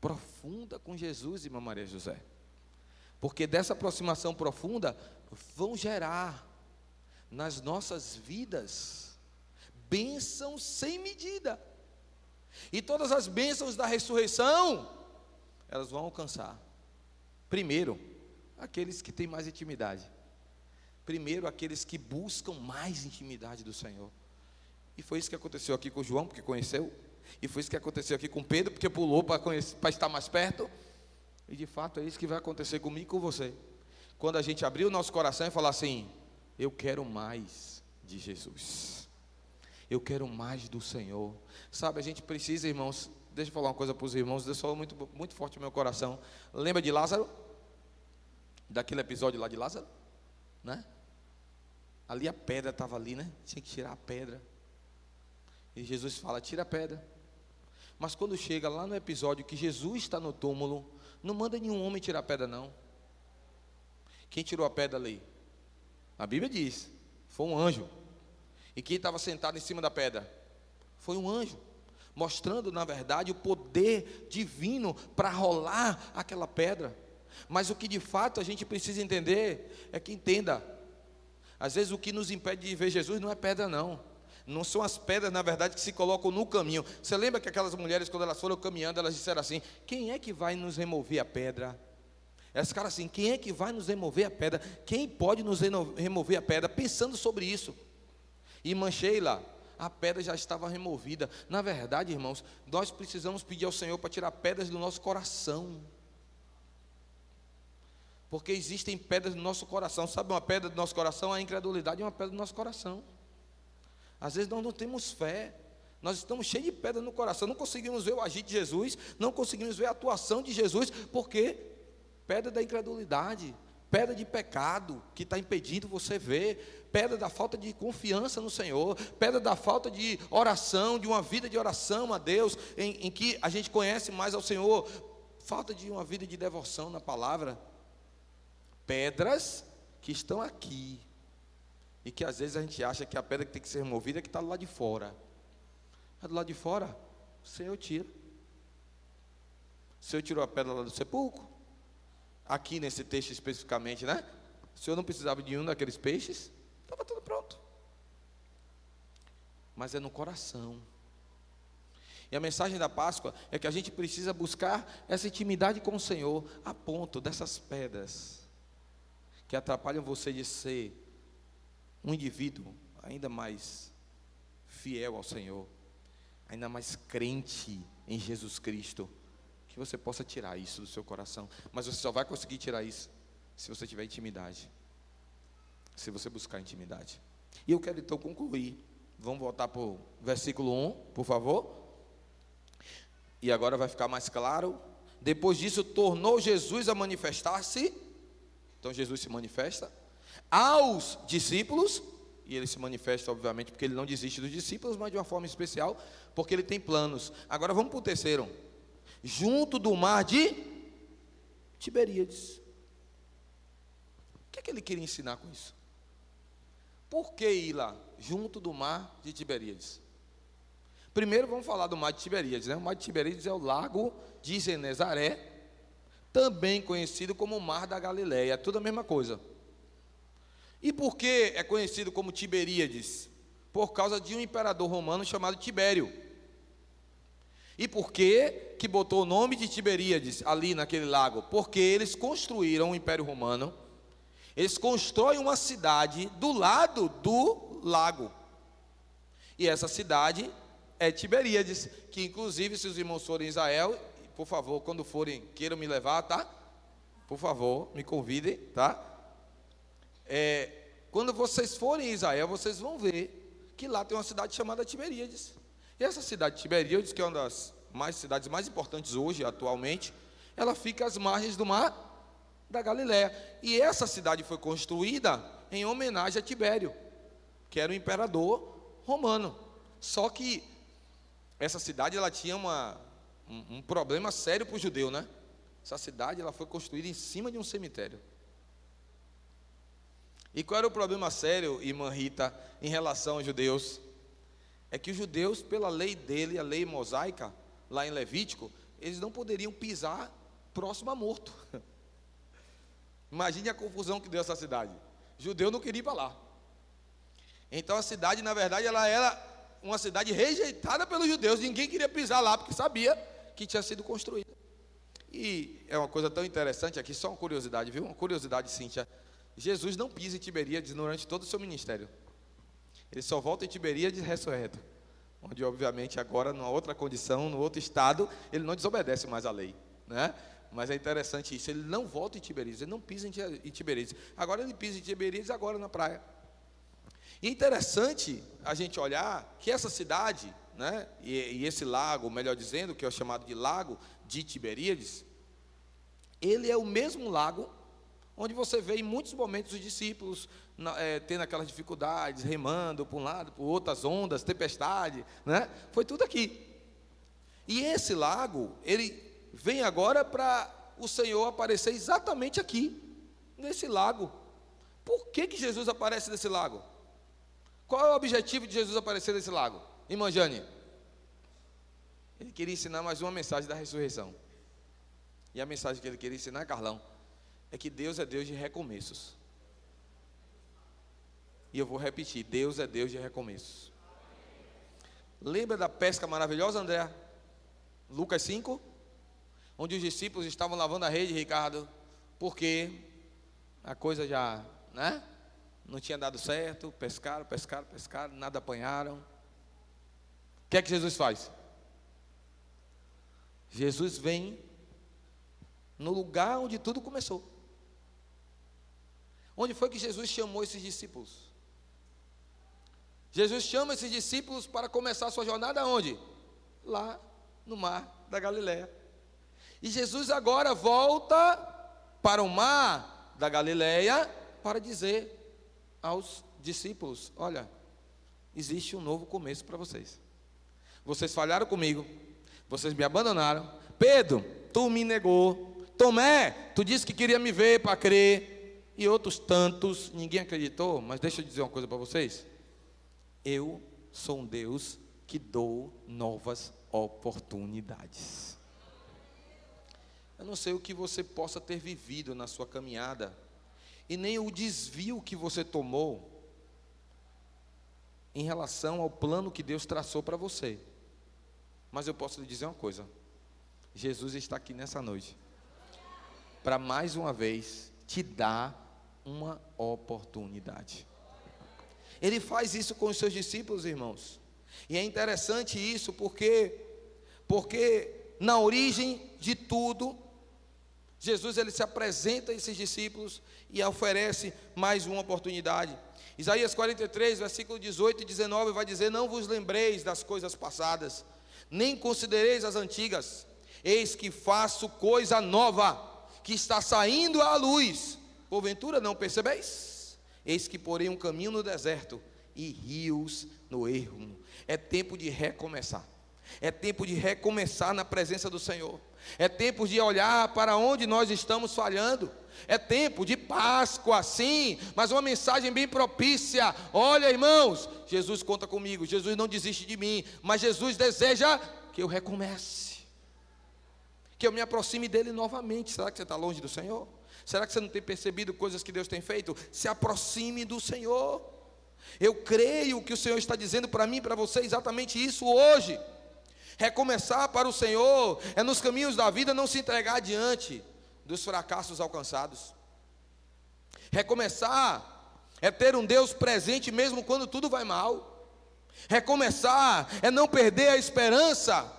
profunda com Jesus, irmã Maria José, porque dessa aproximação profunda vão gerar nas nossas vidas bênçãos sem medida, e todas as bênçãos da ressurreição, elas vão alcançar, primeiro, aqueles que têm mais intimidade, primeiro, aqueles que buscam mais intimidade do Senhor, e foi isso que aconteceu aqui com João, porque conheceu, e foi isso que aconteceu aqui com Pedro, porque pulou para estar mais perto, e de fato é isso que vai acontecer comigo e com você, quando a gente abrir o nosso coração e falar assim, eu quero mais de Jesus, eu quero mais do Senhor. Sabe, a gente precisa, irmãos, deixa eu falar uma coisa para os irmãos, Deus falou muito, muito forte no meu coração. Lembra de Lázaro? Daquele episódio lá de Lázaro? Né? Ali a pedra estava ali, né? Tinha que tirar a pedra. E Jesus fala, tira a pedra. Mas quando chega lá no episódio que Jesus está no túmulo, não manda nenhum homem tirar a pedra, não. Quem tirou a pedra ali? A Bíblia diz, foi um anjo. E quem estava sentado em cima da pedra? Foi um anjo, mostrando na verdade o poder divino para rolar aquela pedra. Mas o que de fato a gente precisa entender é que entenda, às vezes o que nos impede de ver Jesus não é pedra, não são as pedras na verdade que se colocam no caminho. Você lembra que aquelas mulheres, quando elas foram caminhando, elas disseram assim, quem é que vai nos remover a pedra? Elas ficaram assim, quem é que vai nos remover a pedra? Quem pode nos remover a pedra? Pensando sobre isso. E Sheila, a pedra já estava removida. Na verdade, irmãos, nós precisamos pedir ao Senhor para tirar pedras do nosso coração, porque existem pedras do nosso coração. Sabe uma pedra do nosso coração? A incredulidade é uma pedra do nosso coração. Às vezes nós não temos fé, nós estamos cheios de pedra no coração, não conseguimos ver o agir de Jesus, não conseguimos ver a atuação de Jesus, porque pedra da incredulidade, pedra de pecado que está impedindo você ver, pedra da falta de confiança no Senhor, pedra da falta de oração, de uma vida de oração a Deus, em que a gente conhece mais ao Senhor, falta de uma vida de devoção na palavra, pedras que estão aqui, e que às vezes a gente acha que a pedra que tem que ser removida é que está do lado de fora. Do lado de fora, o Senhor tira. O Senhor tirou a pedra lá do sepulcro. Aqui nesse texto especificamente, né? O Senhor não precisava de um daqueles peixes, estava tudo pronto. Mas é no coração. E a mensagem da Páscoa é que a gente precisa buscar essa intimidade com o Senhor, a ponto dessas pedras que atrapalham você de ser um indivíduo ainda mais fiel ao Senhor, ainda mais crente em Jesus Cristo, que você possa tirar isso do seu coração. Mas você só vai conseguir tirar isso se você tiver intimidade, se você buscar intimidade. E eu quero então concluir. Vamos voltar para o versículo 1, por favor. E agora vai ficar mais claro. Depois disso, tornou Jesus a manifestar-se. Então Jesus se manifesta aos discípulos. E ele se manifesta, obviamente, porque ele não desiste dos discípulos, mas de uma forma especial, porque ele tem planos. Agora vamos para o terceiro. Junto do mar de Tiberíades. O que é que ele queria ensinar com isso? Por que ir lá? Junto do mar de Tiberíades. Primeiro vamos falar do mar de Tiberíades, né? O mar de Tiberíades é o lago de Genezaré, também conhecido como o mar da Galileia, é tudo a mesma coisa. E por que é conhecido como Tiberíades? Por causa de um imperador romano chamado Tibério. E por que botou o nome de Tiberíades ali naquele lago? Porque eles construíram o Império Romano. Eles constroem uma cidade do lado do lago. E essa cidade é Tiberíades, que inclusive, se os irmãos forem em Israel, por favor, quando forem, queiram me levar, tá? Por favor, me convidem, tá? Quando vocês forem em Israel, vocês vão ver que lá tem uma cidade chamada Tiberíades. E essa cidade de Tiberíades, que é uma das cidades mais importantes hoje, atualmente, ela fica às margens do mar da Galileia. E essa cidade foi construída em homenagem a Tibério, que era o imperador romano. Só que essa cidade ela tinha um problema sério para o judeu, né? Essa cidade ela foi construída em cima de um cemitério. E qual era o problema sério, irmã Rita, em relação aos judeus? É que os judeus, pela lei dele, a lei mosaica, lá em Levítico, eles não poderiam pisar próximo a morto. Imagine a confusão que deu essa cidade. Judeu não queria ir para lá. Então a cidade, na verdade, ela era uma cidade rejeitada pelos judeus. Ninguém queria pisar lá, porque sabia que tinha sido construída. E é uma coisa tão interessante aqui, só uma curiosidade, viu? Uma curiosidade, Cíntia. Jesus não pisa em Tiberíades durante todo o seu ministério. Ele só volta em Tiberíades ressurreto, onde obviamente agora, numa outra condição, no outro estado, ele não desobedece mais à lei, né? Mas é interessante isso, ele não volta em Tiberíades, ele não pisa em Tiberíades. Agora ele pisa em Tiberíades, agora na praia. E é interessante a gente olhar que essa cidade, né, e esse lago, melhor dizendo, que é o chamado de lago de Tiberíades, ele é o mesmo lago onde você vê em muitos momentos os discípulos tendo aquelas dificuldades, remando para um lado, para o outro, as ondas, tempestade, né? Foi tudo aqui. E esse lago, ele vem agora para o Senhor aparecer exatamente aqui, nesse lago. Por que Jesus aparece nesse lago? Qual é o objetivo de Jesus aparecer nesse lago? Irmã Jane? Ele queria ensinar mais uma mensagem da ressurreição. E a mensagem que ele queria ensinar, Carlão, é que Deus é Deus de recomeços. E eu vou repetir, Deus é Deus de recomeços. Lembra da pesca maravilhosa, André? Lucas 5? Onde os discípulos estavam lavando a rede, Ricardo, porque a coisa já, né, não tinha dado certo, pescaram, nada apanharam. O que é que Jesus faz? Jesus vem no lugar onde tudo começou. Onde foi que Jesus chamou esses discípulos? Jesus chama esses discípulos para começar a sua jornada onde? Lá no mar da Galileia. E Jesus agora volta para o mar da Galileia para dizer aos discípulos: olha, existe um novo começo para vocês. Vocês falharam comigo, vocês me abandonaram. Pedro, tu me negou. Tomé, tu disse que queria me ver para crer. E outros tantos, ninguém acreditou. Mas deixa eu dizer uma coisa para vocês. Eu sou um Deus que dou novas oportunidades. Eu não sei o que você possa ter vivido na sua caminhada, e nem o desvio que você tomou em relação ao plano que Deus traçou para você. Mas eu posso lhe dizer uma coisa: Jesus está aqui nessa noite para mais uma vez te dar uma oportunidade. Ele faz isso com os seus discípulos, irmãos. E é interessante isso porque na origem de tudo, Jesus ele se apresenta a esses discípulos e oferece mais uma oportunidade. Isaías 43, versículo 18 e 19 vai dizer: não vos lembreis das coisas passadas, nem considereis as antigas. Eis que faço coisa nova, que está saindo à luz. Porventura não percebeis? Eis que porei um caminho no deserto e rios no ermo. É tempo de recomeçar. É tempo de recomeçar na presença do Senhor. É tempo de olhar para onde nós estamos falhando. É tempo de Páscoa, sim, mas uma mensagem bem propícia. Olha, irmãos, Jesus conta comigo, Jesus não desiste de mim, mas Jesus deseja que eu recomece, que eu me aproxime dele novamente. Será que você está longe do Senhor? Será que você não tem percebido coisas que Deus tem feito? Se aproxime do Senhor. Eu creio que o Senhor está dizendo para mim e para você exatamente isso hoje. Recomeçar para o Senhor é nos caminhos da vida não se entregar diante dos fracassos alcançados. Recomeçar é ter um Deus presente mesmo quando tudo vai mal. Recomeçar é não perder a esperança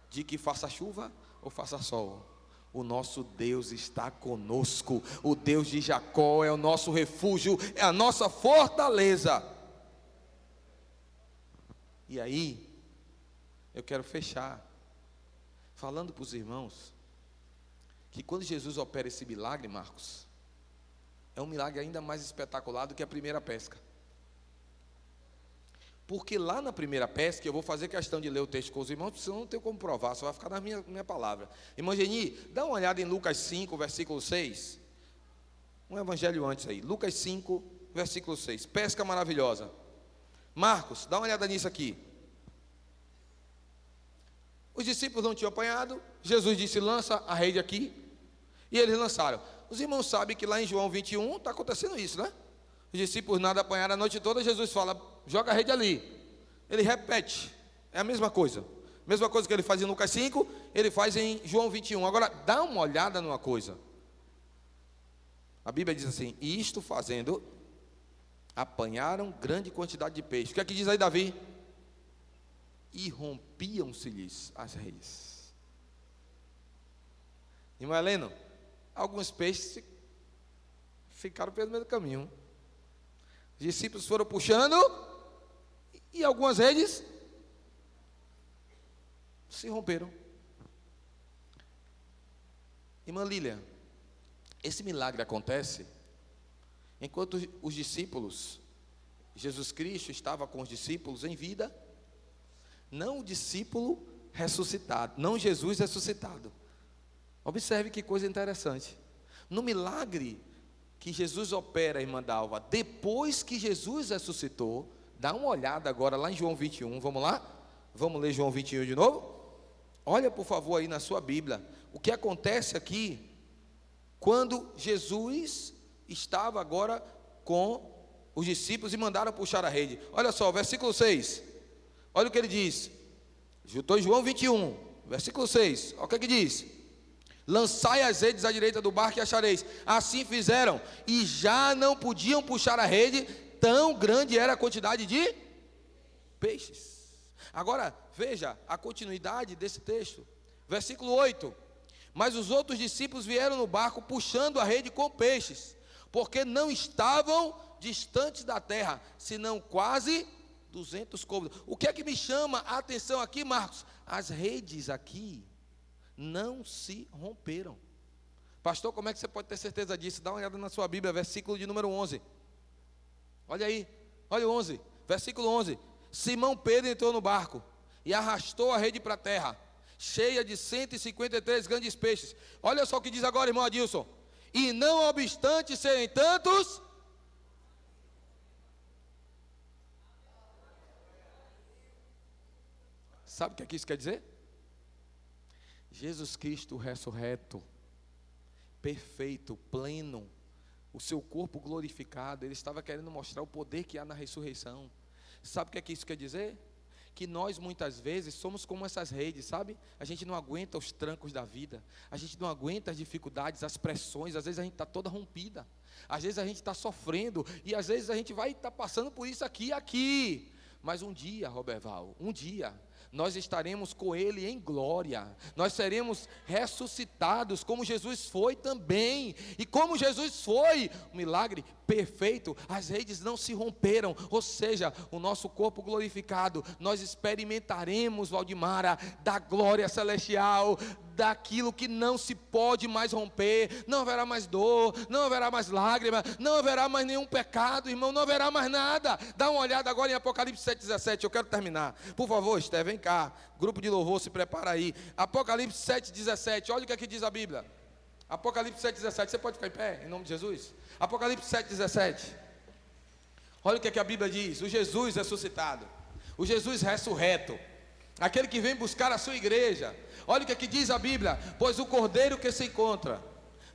de que faça chuva ou faça sol, o nosso Deus está conosco. O Deus de Jacó é o nosso refúgio, é a nossa fortaleza. E aí eu quero fechar falando para os irmãos que quando Jesus opera esse milagre, Marcos, é um milagre ainda mais espetacular do que a primeira pesca. Porque lá na primeira pesca, eu vou fazer questão de ler o texto com os irmãos, porque senão não tenho como provar, só vai ficar na minha palavra. Irmã Geni, dá uma olhada em Lucas 5, versículo 6. Um evangelho antes aí, Lucas 5, versículo 6, pesca maravilhosa. Marcos, dá uma olhada nisso aqui. Os discípulos não tinham apanhado, Jesus disse: lança a rede aqui, e eles lançaram. Os irmãos sabem que lá em João 21 está acontecendo isso, né? Os discípulos nada apanharam a noite toda, Jesus fala: joga a rede ali. Ele repete, é a mesma coisa que ele faz em Lucas 5, ele faz em João 21. Agora, dá uma olhada numa coisa. A Bíblia diz assim: e isto fazendo, apanharam grande quantidade de peixe. O que é que diz aí Davi? E rompiam-se-lhes as redes. Irmão Heleno, alguns peixes ficaram pelo meio do caminho. Os discípulos foram puxando e algumas redes se romperam. Irmã Lília, esse milagre acontece enquanto os discípulos, Jesus Cristo estava com os discípulos em vida. Não o discípulo ressuscitado, não Jesus ressuscitado. Observe que coisa interessante. No milagre que Jesus opera, irmã Dalva, depois que Jesus ressuscitou, dá uma olhada agora lá em João 21, vamos lá? Vamos ler João 21 de novo? Olha por favor aí na sua Bíblia, o que acontece aqui, quando Jesus estava agora com os discípulos e mandaram puxar a rede. Olha só, versículo 6, olha o que ele diz, estou em João 21, versículo 6, olha o que diz: lançai as redes à direita do barco e achareis. Assim fizeram, e já não podiam puxar a rede, tão grande era a quantidade de peixes. Agora, veja a continuidade desse texto, versículo 8: mas os outros discípulos vieram no barco puxando a rede com peixes, porque não estavam distantes da terra, senão quase 200 côvados. O que é que me chama a atenção aqui, Marcos? As redes aqui não se romperam. Pastor, como é que você pode ter certeza disso? Dá uma olhada na sua Bíblia, versículo de número 11. Olha aí, olha o 11, versículo 11. Simão Pedro entrou no barco e arrastou a rede para a terra, cheia de 153 grandes peixes. Olha só o que diz agora, irmão Adilson: e não obstante serem tantos, sabe o que isso quer dizer? Jesus Cristo ressurreto, perfeito, pleno, o seu corpo glorificado, ele estava querendo mostrar o poder que há na ressurreição. Sabe o que isso quer dizer? que nós muitas vezes somos como essas redes, sabe? A gente não aguenta os trancos da vida, a gente não aguenta as dificuldades, as pressões, às vezes a gente está toda rompida, às vezes a gente está sofrendo, e às vezes a gente vai estar passando por isso aqui. Mas um dia, Roberval, um dia, nós estaremos com Ele em glória, nós seremos ressuscitados, como Jesus foi também, e como Jesus foi, um milagre perfeito, as redes não se romperam, ou seja, o nosso corpo glorificado, nós experimentaremos, Valdimara, da glória celestial, daquilo que não se pode mais romper, não haverá mais dor, não haverá mais lágrima, não haverá mais nenhum pecado, irmão, não haverá mais nada. Dá uma olhada agora em Apocalipse 7,17, eu quero terminar, por favor, Esther, vem cá, grupo de louvor, se prepara aí, Apocalipse 7,17, olha o que aqui diz a Bíblia, Apocalipse 7,17, você pode ficar em pé, em nome de Jesus? Apocalipse 7,17, olha o que a Bíblia diz, o Jesus ressuscitado, o Jesus ressurreto, aquele que vem buscar a sua igreja. Olha o que aqui diz a Bíblia: pois o Cordeiro que se encontra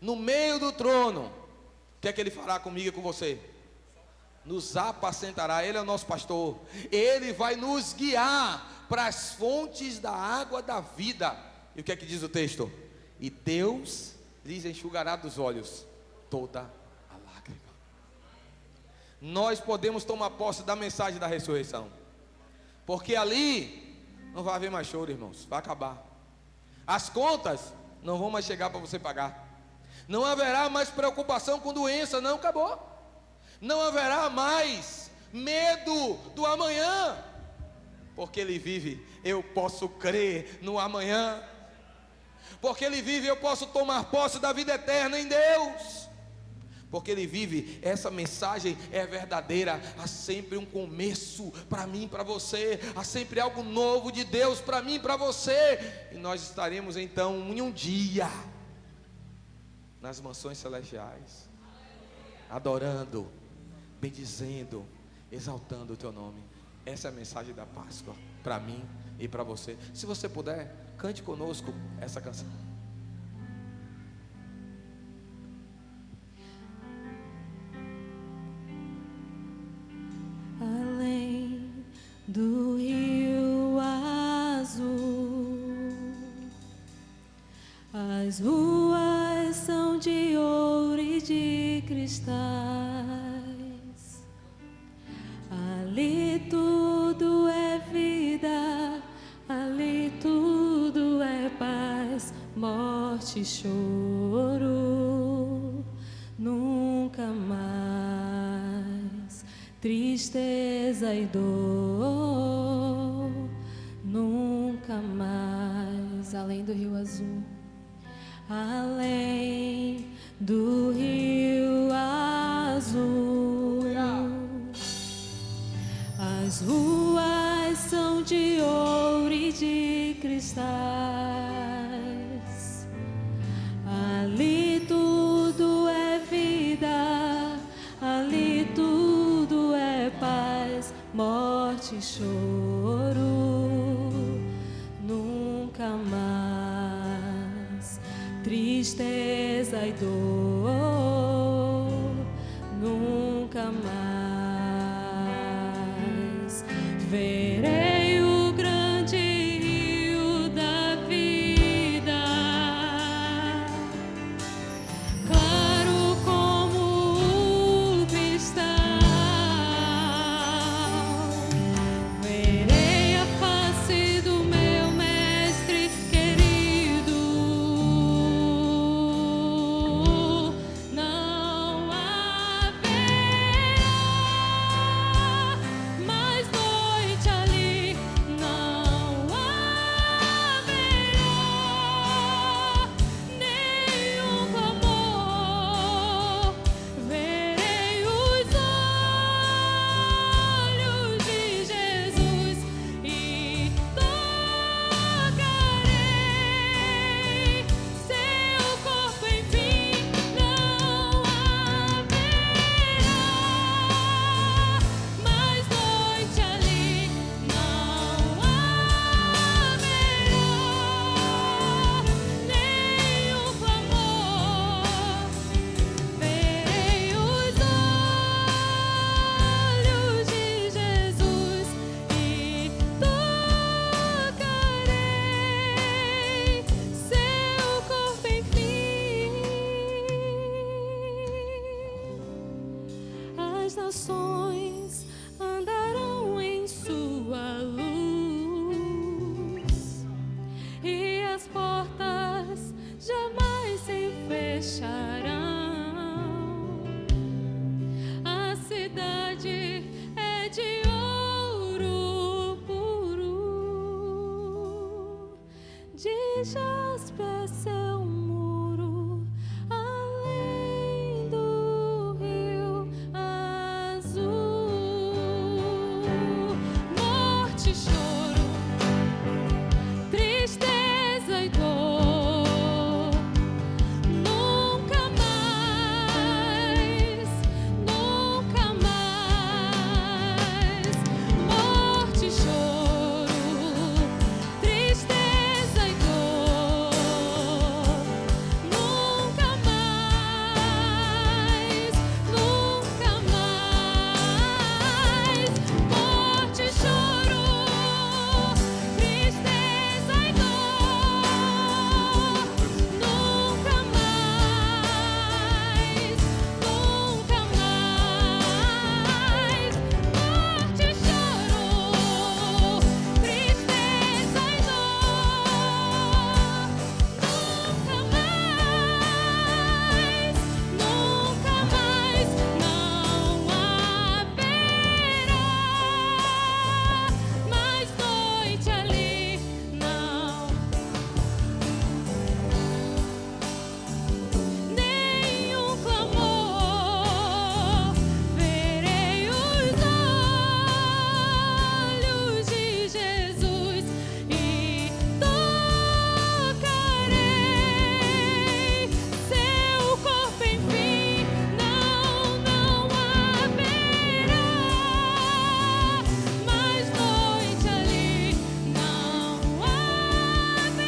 no meio do trono, o que é que ele fará comigo e com você? Nos apacentará, ele é o nosso pastor, ele vai nos guiar para as fontes da água da vida. E o que é que diz o texto? E Deus lhes enxugará dos olhos toda a lágrima. Nós podemos tomar posse da mensagem da ressurreição, porque ali não vai haver mais choro, irmãos, vai acabar. As contas não vão mais chegar para você pagar. Não haverá mais preocupação com doença, não, acabou. Não haverá mais medo do amanhã, porque Ele vive, eu posso crer no amanhã. Porque Ele vive, eu posso tomar posse da vida eterna em Deus. Porque Ele vive, essa mensagem é verdadeira. Há sempre um começo para mim e para você. Há sempre algo novo de Deus para mim e para você. E nós estaremos então em um dia nas mansões celestiais, adorando, bendizendo, exaltando o Teu nome. Essa é a mensagem da Páscoa para mim e para você. Se você puder, cante conosco essa canção. Além do rio azul, as ruas são de ouro e de cristais. Ali tudo é vida, ali tudo é paz, morte e choro, nunca mais. Tristeza e dor, nunca mais. Além do rio azul, além do rio azul, as ruas são de ouro e de cristais. Ali tudo é vida, ali tudo é paz, morte e choro, nunca mais. Tristeza e dor, nunca mais. Verei o grande rio da vida, claro como o cristal. Verei a face do meu mestre querido. Não haverá mais noite as nações andarão em sua luz, e as portas jamais se fecharão. A cidade é de ouro puro, de jaspe é seu muro, além do rio azul. Morte, choro, tristeza e dor, nunca mais, nunca mais. Morte, choro, tristeza e dor, nunca mais, nunca mais. Morte, choro, tristeza e dor, nunca mais, nunca mais. Morte, choro, tristeza e dor, nunca mais, nunca mais. Não haverá mais noite ali, não. Nenhum clamor, verei os olhos de Jesus e tocarei seu corpo, enfim. Não, não haverá mais noite ali, não haverá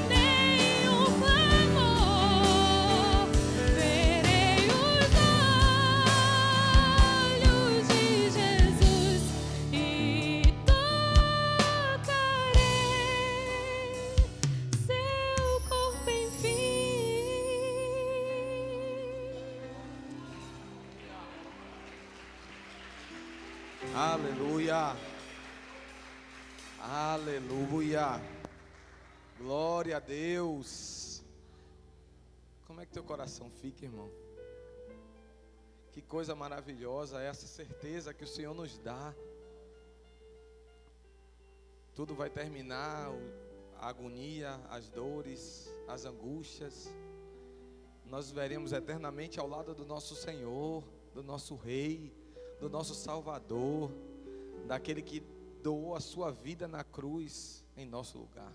nenhum clamor, verei os olhos de Jesus e tocarei seu corpo, enfim. Aleluia. Aleluia. Glória a Deus. Como é que teu coração fica, irmão? Que coisa maravilhosa é essa certeza que o Senhor nos dá. Tudo vai terminar, a agonia, as dores, as angústias. Nós veremos eternamente ao lado do nosso Senhor, do nosso Rei, do nosso Salvador, daquele que doou a sua vida na cruz em nosso lugar.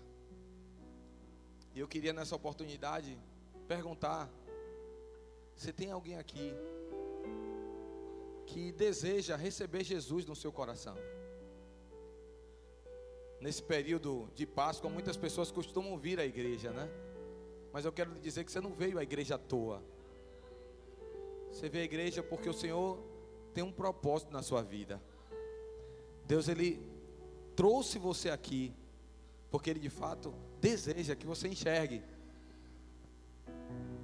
E eu queria nessa oportunidade perguntar se tem alguém aqui que deseja receber Jesus no seu coração. Nesse período de Páscoa, muitas pessoas costumam vir à igreja, né? Mas eu quero lhe dizer que você não veio à igreja à toa. Você veio à igreja porque o Senhor tem um propósito na sua vida. Deus, Ele trouxe você aqui porque Ele de fato deseja que você enxergue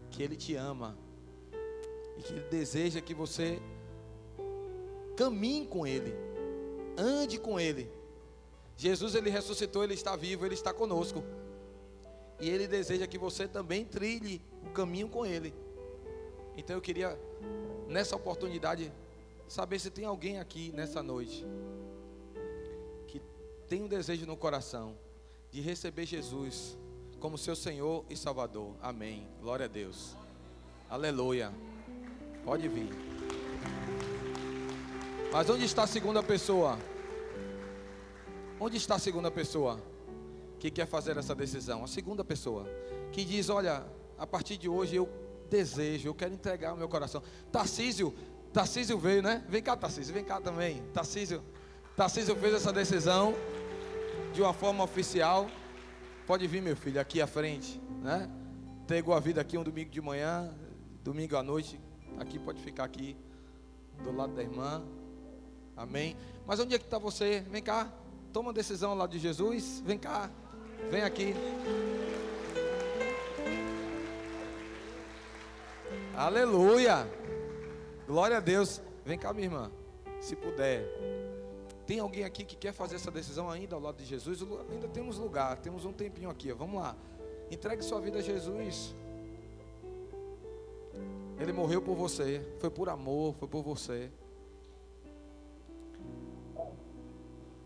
que Ele te ama e que Ele deseja que você caminhe com Ele, ande com Ele. Jesus, Ele ressuscitou, Ele está vivo, Ele está conosco. E Ele deseja que você também trilhe o caminho com Ele. Então eu queria, nessa oportunidade, saber se tem alguém aqui nessa noite que tem um desejo no coração de receber Jesus como seu Senhor e Salvador. Amém. Glória a Deus. Aleluia. Pode vir. Mas onde está a segunda pessoa? Onde está a segunda pessoa que quer fazer essa decisão? A segunda pessoa que diz: olha, a partir de hoje eu desejo, eu quero entregar o meu coração. Tarcísio veio, né? Vem cá, Tarcísio, vem cá também. Tarcísio fez essa decisão de uma forma oficial. Pode vir, meu filho, aqui à frente, né? Entregou a vida aqui um domingo de manhã, domingo à noite. Aqui, pode ficar aqui do lado da irmã. Amém. Mas onde é que está você? Vem cá. Toma uma decisão ao lado de Jesus. Vem cá. Vem aqui. Aleluia. Glória a Deus. Vem cá, minha irmã, se puder. Tem alguém aqui que quer fazer essa decisão ainda ao lado de Jesus? Ainda temos lugar, temos um tempinho aqui, ó. Vamos lá. Entregue sua vida a Jesus. Ele morreu por você, foi por amor, foi por você.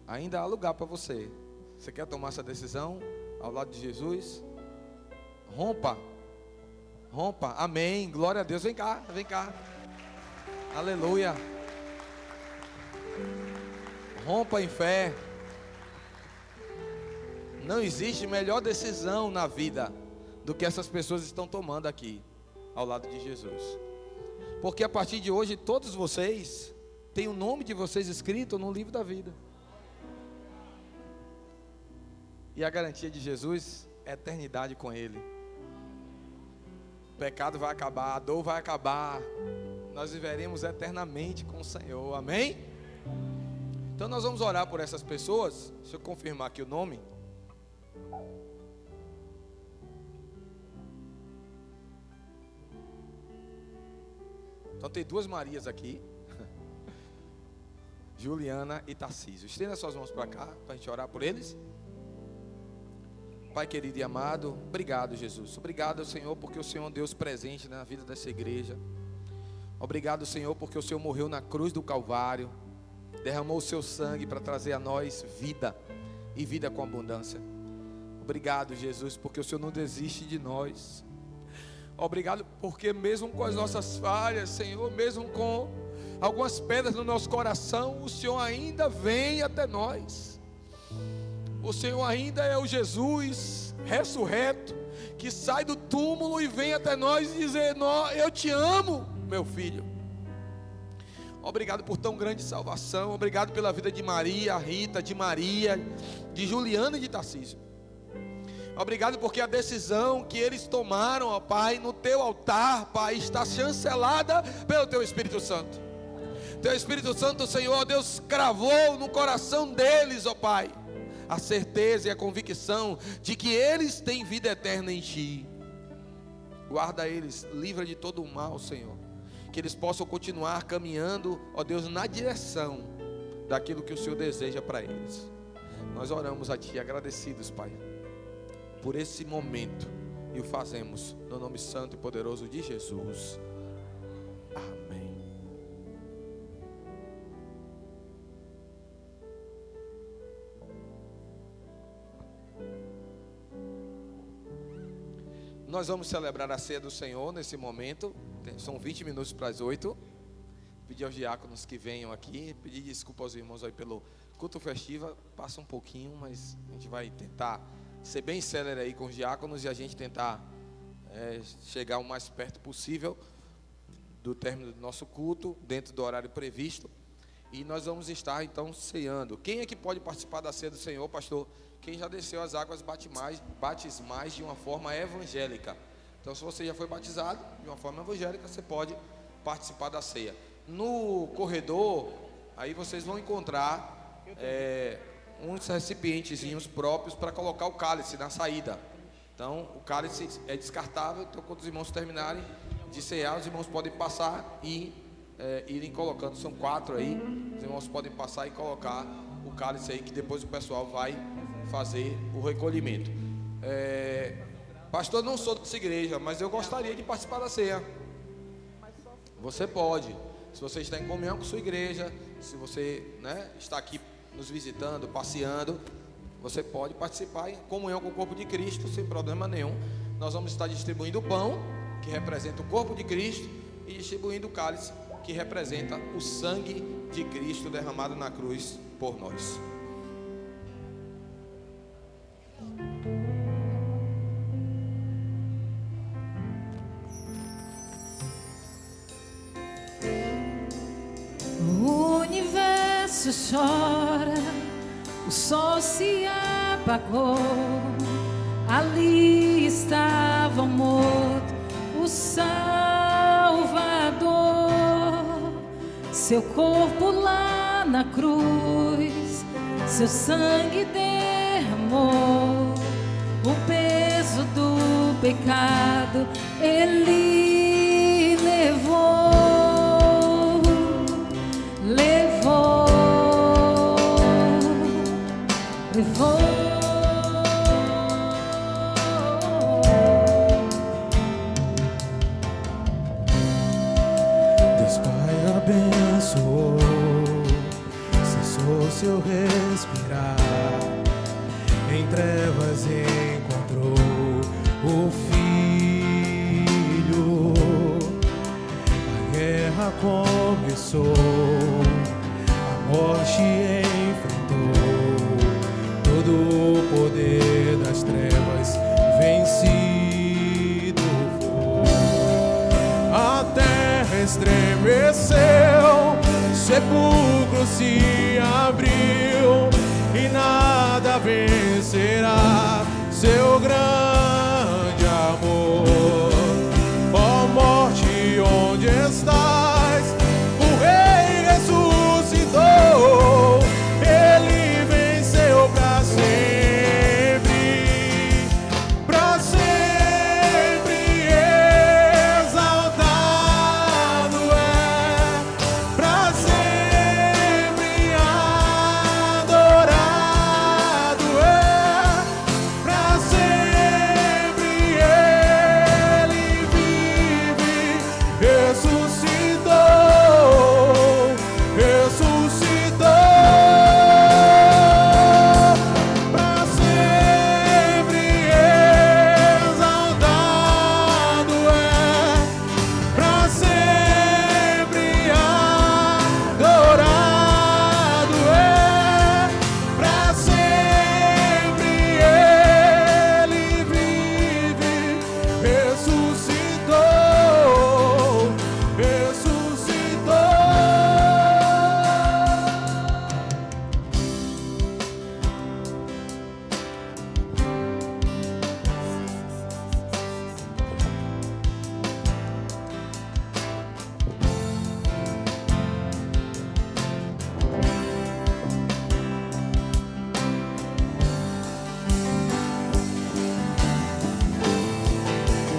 Ainda há lugar para você. Você quer tomar essa decisão ao lado de Jesus? Rompa. Rompa. Amém. Glória a Deus. Vem cá, vem cá. Aleluia. Rompa em fé. Não existe melhor decisão na vida do que essas pessoas estão tomando aqui, ao lado de Jesus. Porque a partir de hoje, todos vocês têm o nome de vocês escrito no livro da vida. E a garantia de Jesus é a eternidade com Ele. O pecado vai acabar, a dor vai acabar. Nós viveremos eternamente com o Senhor, amém? Então nós vamos orar por essas pessoas. Deixa eu confirmar aqui o nome. Então tem duas Marias aqui. Juliana e Tarcísio. Estenda suas mãos para cá, para a gente orar por eles. Pai querido e amado, obrigado, Jesus. Obrigado, Senhor, porque o Senhor é um Deus presente na vida dessa igreja. Obrigado, Senhor, porque o Senhor morreu na cruz do Calvário, derramou o seu sangue para trazer a nós vida e vida com abundância. Obrigado, Jesus, porque o Senhor não desiste de nós. Obrigado porque mesmo com as nossas falhas, Senhor, mesmo com algumas pedras no nosso coração, o Senhor ainda vem até nós. O Senhor ainda é o Jesus ressurreto, que sai do túmulo e vem até nós e dizer: eu te amo, meu filho. Obrigado por tão grande salvação. Obrigado pela vida de Maria, Rita, de Maria, de Juliana e de Tarcísio. Obrigado porque a decisão que eles tomaram, ó Pai, no teu altar, Pai, está chancelada pelo teu Espírito Santo. Teu Espírito Santo, Senhor, ó Deus, cravou no coração deles, ó Pai, a certeza e a convicção de que eles têm vida eterna em Ti. Guarda eles, livra de todo o mal, Senhor. Que eles possam continuar caminhando, ó Deus, na direção daquilo que o Senhor deseja para eles. Nós oramos a Ti agradecidos, Pai, por esse momento, e o fazemos no nome santo e poderoso de Jesus. Amém. Nós vamos celebrar a ceia do Senhor nesse momento. São 20 minutos para as 8. Pedir aos diáconos que venham aqui. Pedir desculpa aos irmãos aí pelo culto festivo. Passa um pouquinho, mas a gente vai tentar ser bem célere aí com os diáconos e a gente tentar chegar o mais perto possível do término do nosso culto, dentro do horário previsto. E nós vamos estar então ceando. Quem é que pode participar da ceia do Senhor, pastor? Quem já desceu as águas batismais de uma forma evangélica. Então, se você já foi batizado de uma forma evangélica, você pode participar da ceia. No corredor, aí vocês vão encontrar uns recipientezinhos próprios para colocar o cálice na saída. Então, o cálice é descartável. Então, quando os irmãos terminarem de cear, os irmãos podem passar e irem colocando. São 4 aí. Os irmãos podem passar e colocar o cálice aí, que depois o pessoal vai fazer o recolhimento. Pastor, não sou dessa igreja, mas eu gostaria de participar da ceia. Você pode. Se você está em comunhão com sua igreja, se você está aqui nos visitando, passeando, você pode participar em comunhão com o corpo de Cristo, sem problema nenhum. Nós vamos estar distribuindo o pão, que representa o corpo de Cristo, e distribuindo o cálice, que representa o sangue de Cristo derramado na cruz por nós. O universo chora, o sol se apagou, ali estava morto o Salvador, seu corpo lá na cruz, seu sangue derramou, o peso do pecado ele levou. abençoou, cessou seu respirar, em trevas encontrou o Filho. A guerra começou, a morte enfrentou, todo o poder das trevas vencido foi. A terra estremeceu, sepulcro se abriu, e nada vencerá seu grande amor. Ó morte, onde estás? O Rei ressuscitou, ele venceu pra sempre, pra sempre exaltado é, pra sempre adorado é, pra sempre ele vive, ressuscitou, ressuscitou, pra sempre exaltado é, pra sempre adorado é, pra sempre ele vive, ressuscitou, ressuscitou.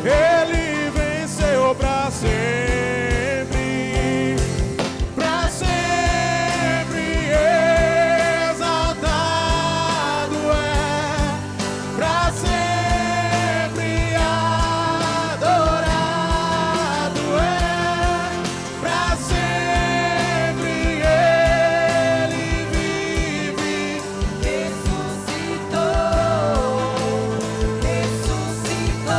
Ele venceu pra sempre, pra sempre exaltado é, pra sempre adorado é, pra sempre ele vive, ressuscitou, ressuscitou.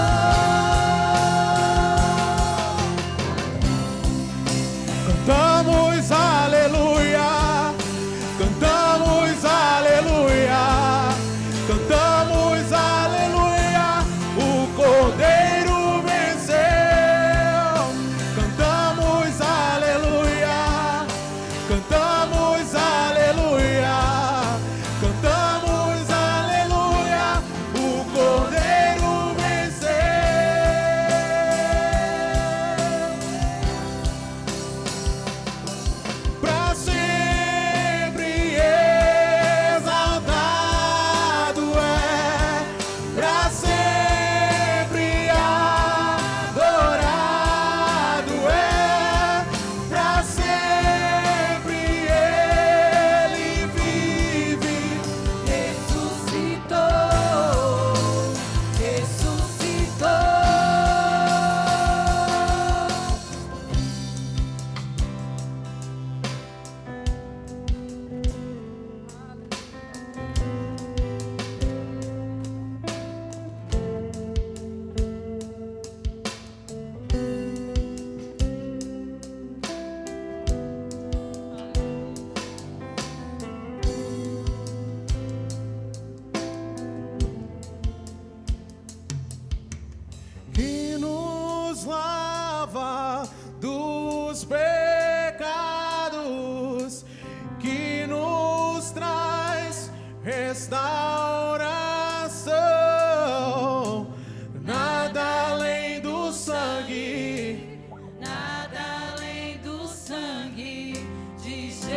Cantamos aleluia, cantamos aleluia, cantamos aleluia, o Cordeiro venceu. Cantamos aleluia, cantamos aleluia, cantamos aleluia, o Cordeiro venceu. Pra sempre exaltado é, pra sempre adorado é, pra sempre ele vive, ressuscitou, ressuscitou. Que nos lava dos pecados, que nos traz restauração. Nada além do sangue, Nada além do sangue de Jesus.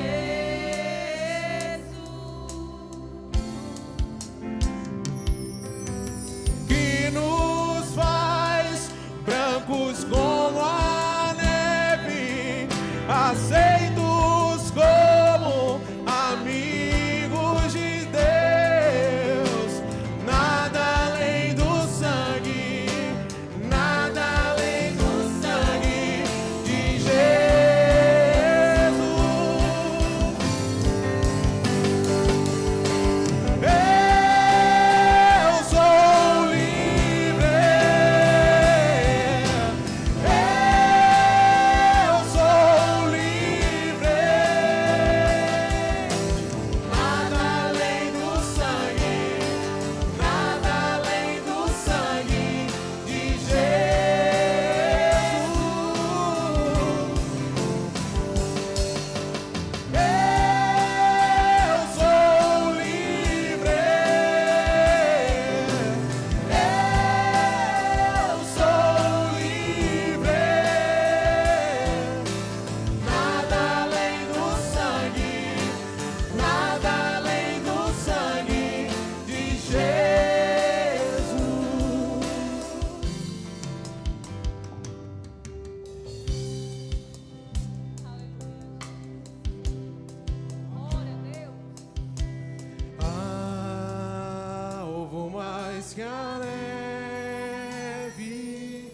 que nos faz brancos como a neve, mais que a neve,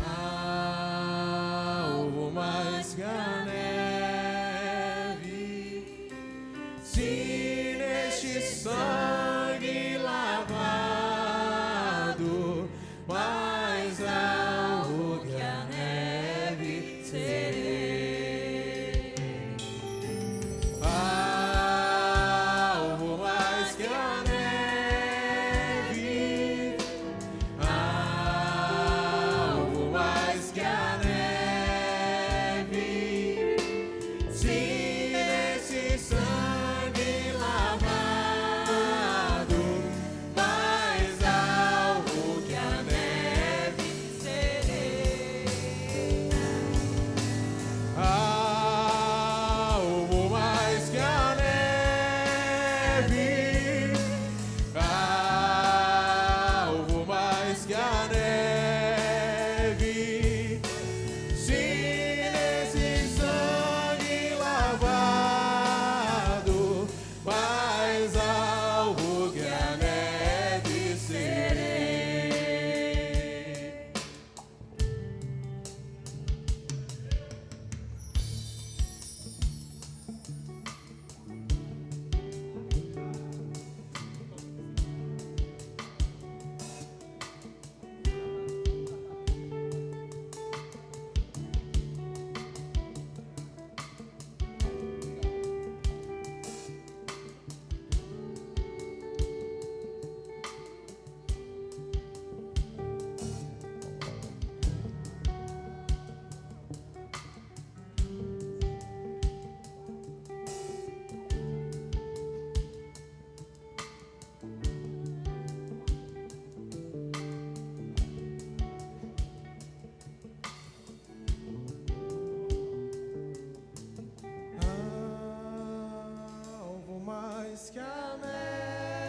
algo mais que a neve. Se neste sangue lavado, mais alvo que a neve serei. Alvo mais que a neve, alvo mais que a neve. Se nesse sangue lavado, mais alvo que a neve serei. Alvo mais que a neve, alvo mais que a neve. Se nesse sangue lavado, mais alvo que a neve serei. Alvo mais que a neve,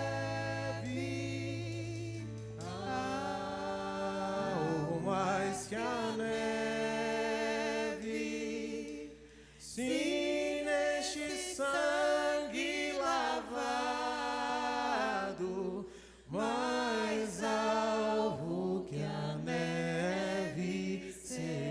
alvo mais que a neve. Se neste sangue lavado, mais alvo que a neve serei.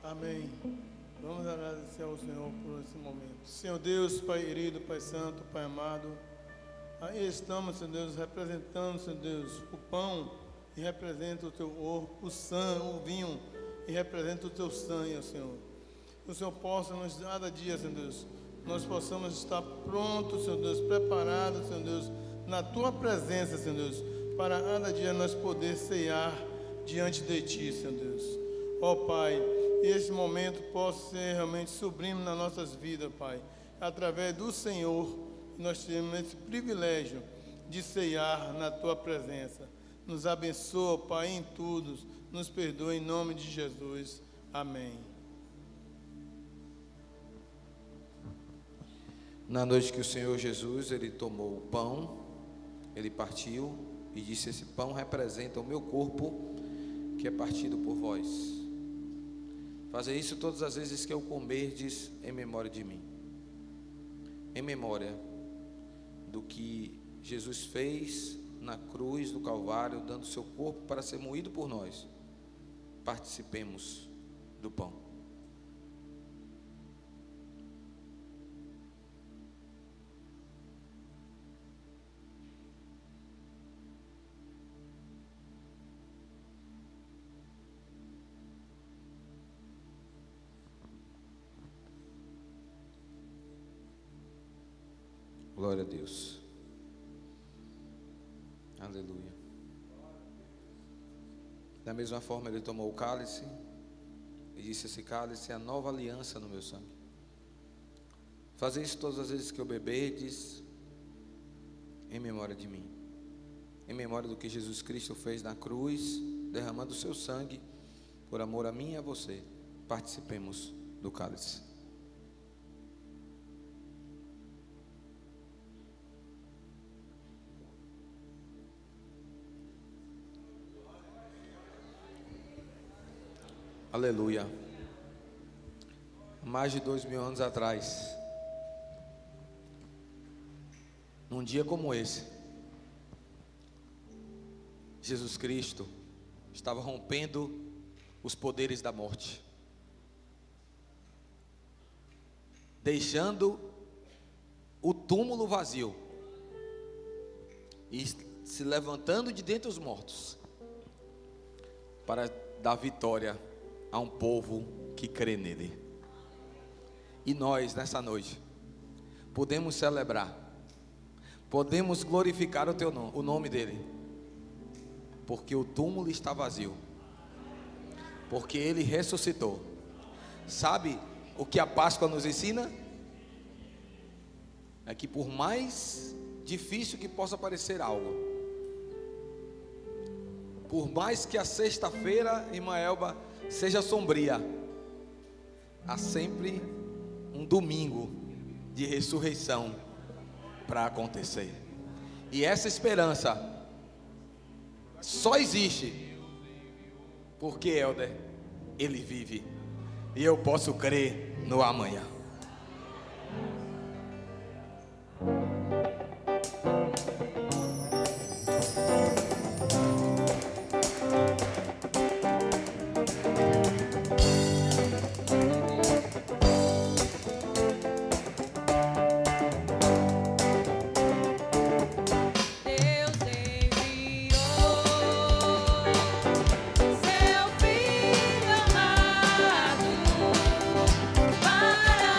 Amém. Vamos agradecer ao Senhor por esse momento. Senhor Deus, Pai querido, Pai santo, Pai amado, aí estamos, Senhor Deus, representando, Senhor Deus, o pão e representa o teu corpo, o sangue, o vinho e representa o teu sangue, Senhor. Que o Senhor possa nos dar cada dia, Senhor Deus, nós possamos estar prontos, Senhor Deus, preparados, Senhor Deus, na tua presença, Senhor Deus, para cada dia nós poder ceiar diante de ti, Senhor Deus. Ó Pai, esse momento possa ser realmente sublime nas nossas vidas, Pai. Através do Senhor, nós temos esse privilégio de ceiar na tua presença. Nos abençoa, Pai, em tudo. nos perdoe em nome de Jesus. Amém. Na noite que o Senhor Jesus, ele tomou o pão, ele partiu e disse: esse pão representa o meu corpo, que é partido por vós. Fazer isso todas as vezes que eu comerdes em memória de mim. Em memória do que Jesus fez na cruz do Calvário, dando seu corpo para ser moído por nós. Participemos do pão. Glória a Deus. Aleluia. Da mesma forma, ele tomou o cálice e disse: esse cálice é a nova aliança no meu sangue. Fazer isso todas as vezes que eu beberdes, em memória de mim, em memória do que Jesus Cristo fez na cruz, derramando o seu sangue por amor a mim e a você. Participemos do cálice. Aleluia. Mais de 2000 anos atrás, num dia como esse, Jesus Cristo estava rompendo os poderes da morte, deixando o túmulo vazio e se levantando de dentre os mortos para dar vitória a um povo que crê nele. E nós, nessa noite, podemos celebrar, podemos glorificar o teu nome, o nome dele, porque o túmulo está vazio, porque ele ressuscitou. Sabe o que a Páscoa nos ensina? É que por mais difícil que possa parecer algo, por mais que a sexta-feira, irmã Elba, seja sombria, há sempre um domingo de ressurreição para acontecer. E essa esperança só existe porque, Helder, ele vive, e eu posso crer no amanhã. Seu filho amado para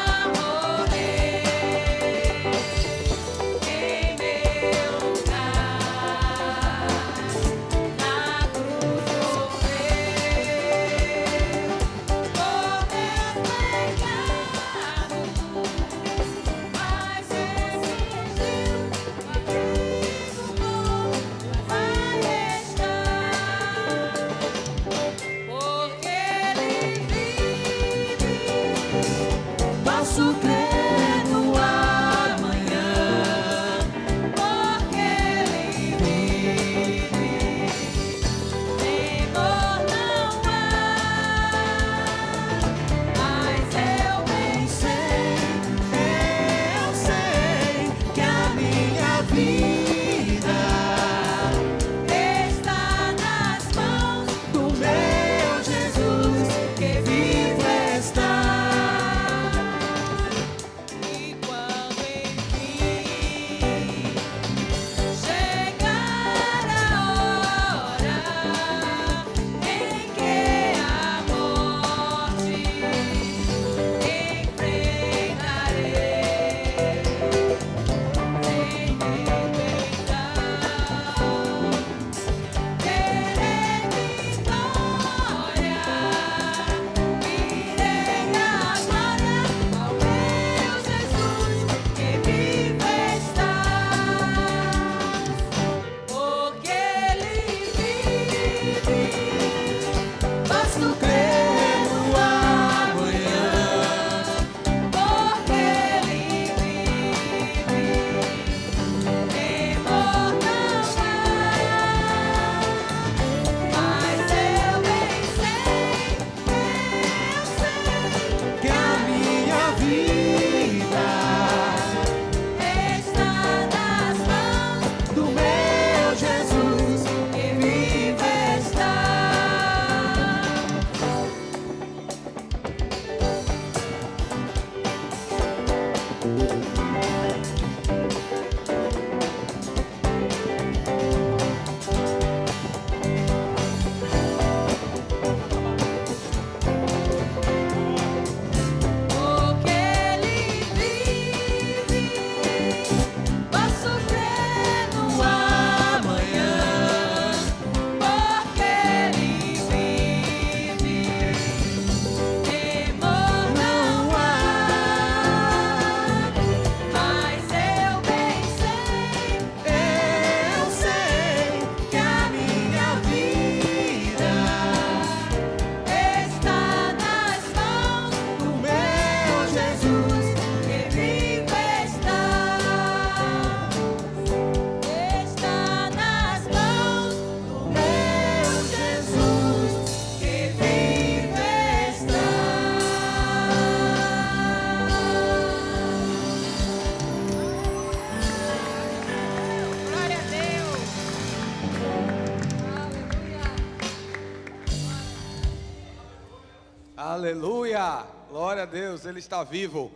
Aleluia! Glória a Deus, Ele está vivo.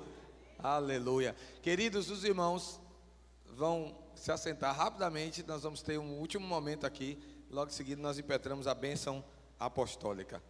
Aleluia. Queridos, os irmãos vão se assentar rapidamente. Nós vamos ter um último momento aqui. Logo em seguida nós impetramos a bênção apostólica.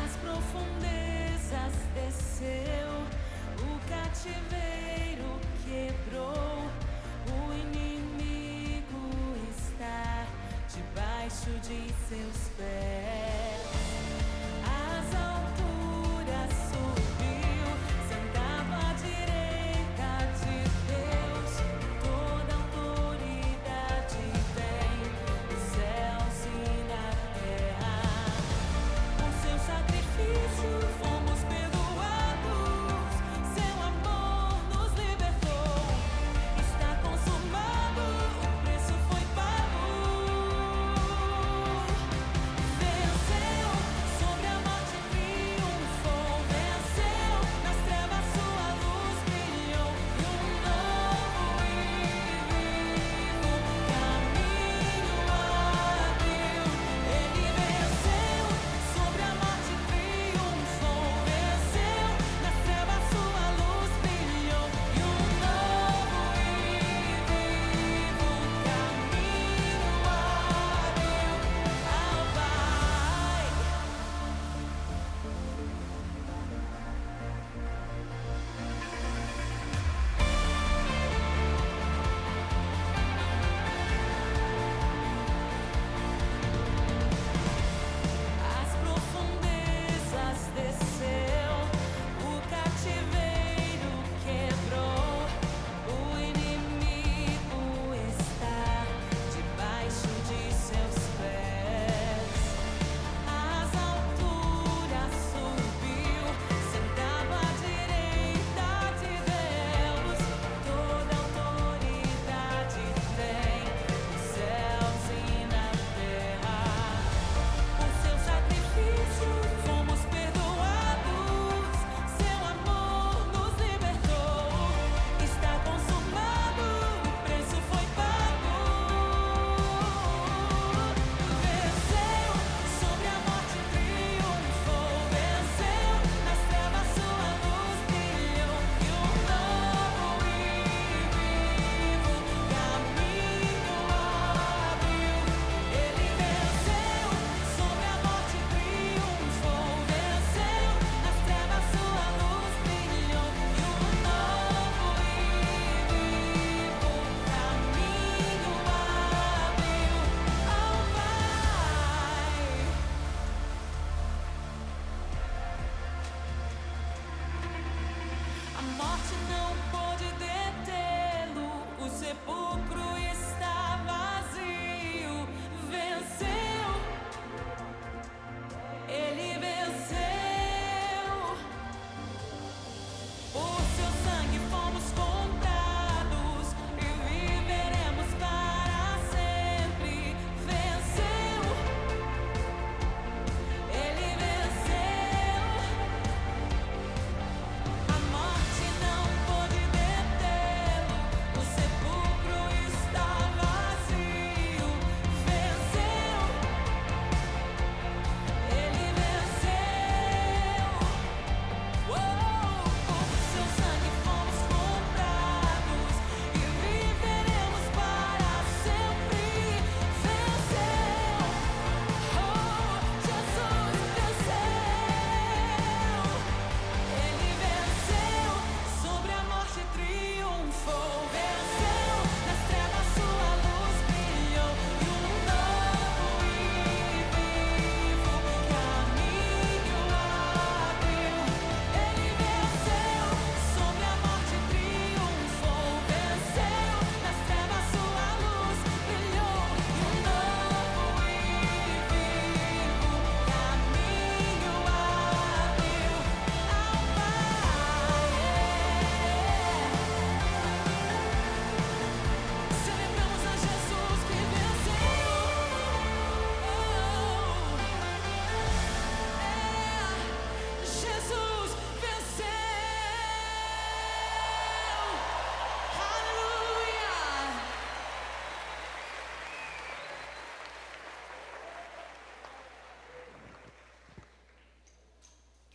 As profundezas desceu, o cativeiro quebrou, o inimigo está debaixo de seus pés. As alturas subiu, sentava à direita de Deus. Toda autoridade vem dos céus e na terra. Com seu sacrifício fomos perdoados, seu amor nos libertou. Está consumado, o preço foi pago. Venceu.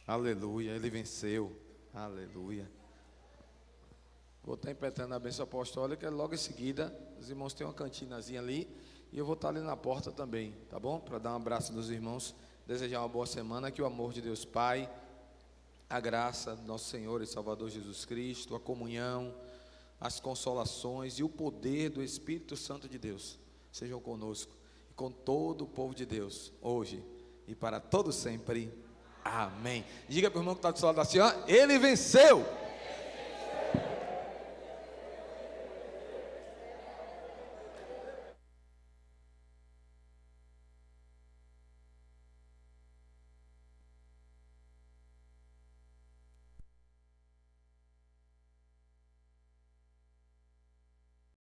Aleluia, ele venceu. Aleluia. Vou estar impetrando a bênção apostólica. Logo em seguida, os irmãos têm uma cantinazinha ali. E eu vou estar ali na porta também, tá bom? Para dar um abraço dos irmãos. Desejar uma boa semana. Que o amor de Deus Pai, a graça do nosso Senhor e Salvador Jesus Cristo, a comunhão, as consolações e o poder do Espírito Santo de Deus sejam conosco e com todo o povo de Deus, hoje e para todo sempre. Amém. Diga para o irmão que está do seu lado assim, ó, ele venceu.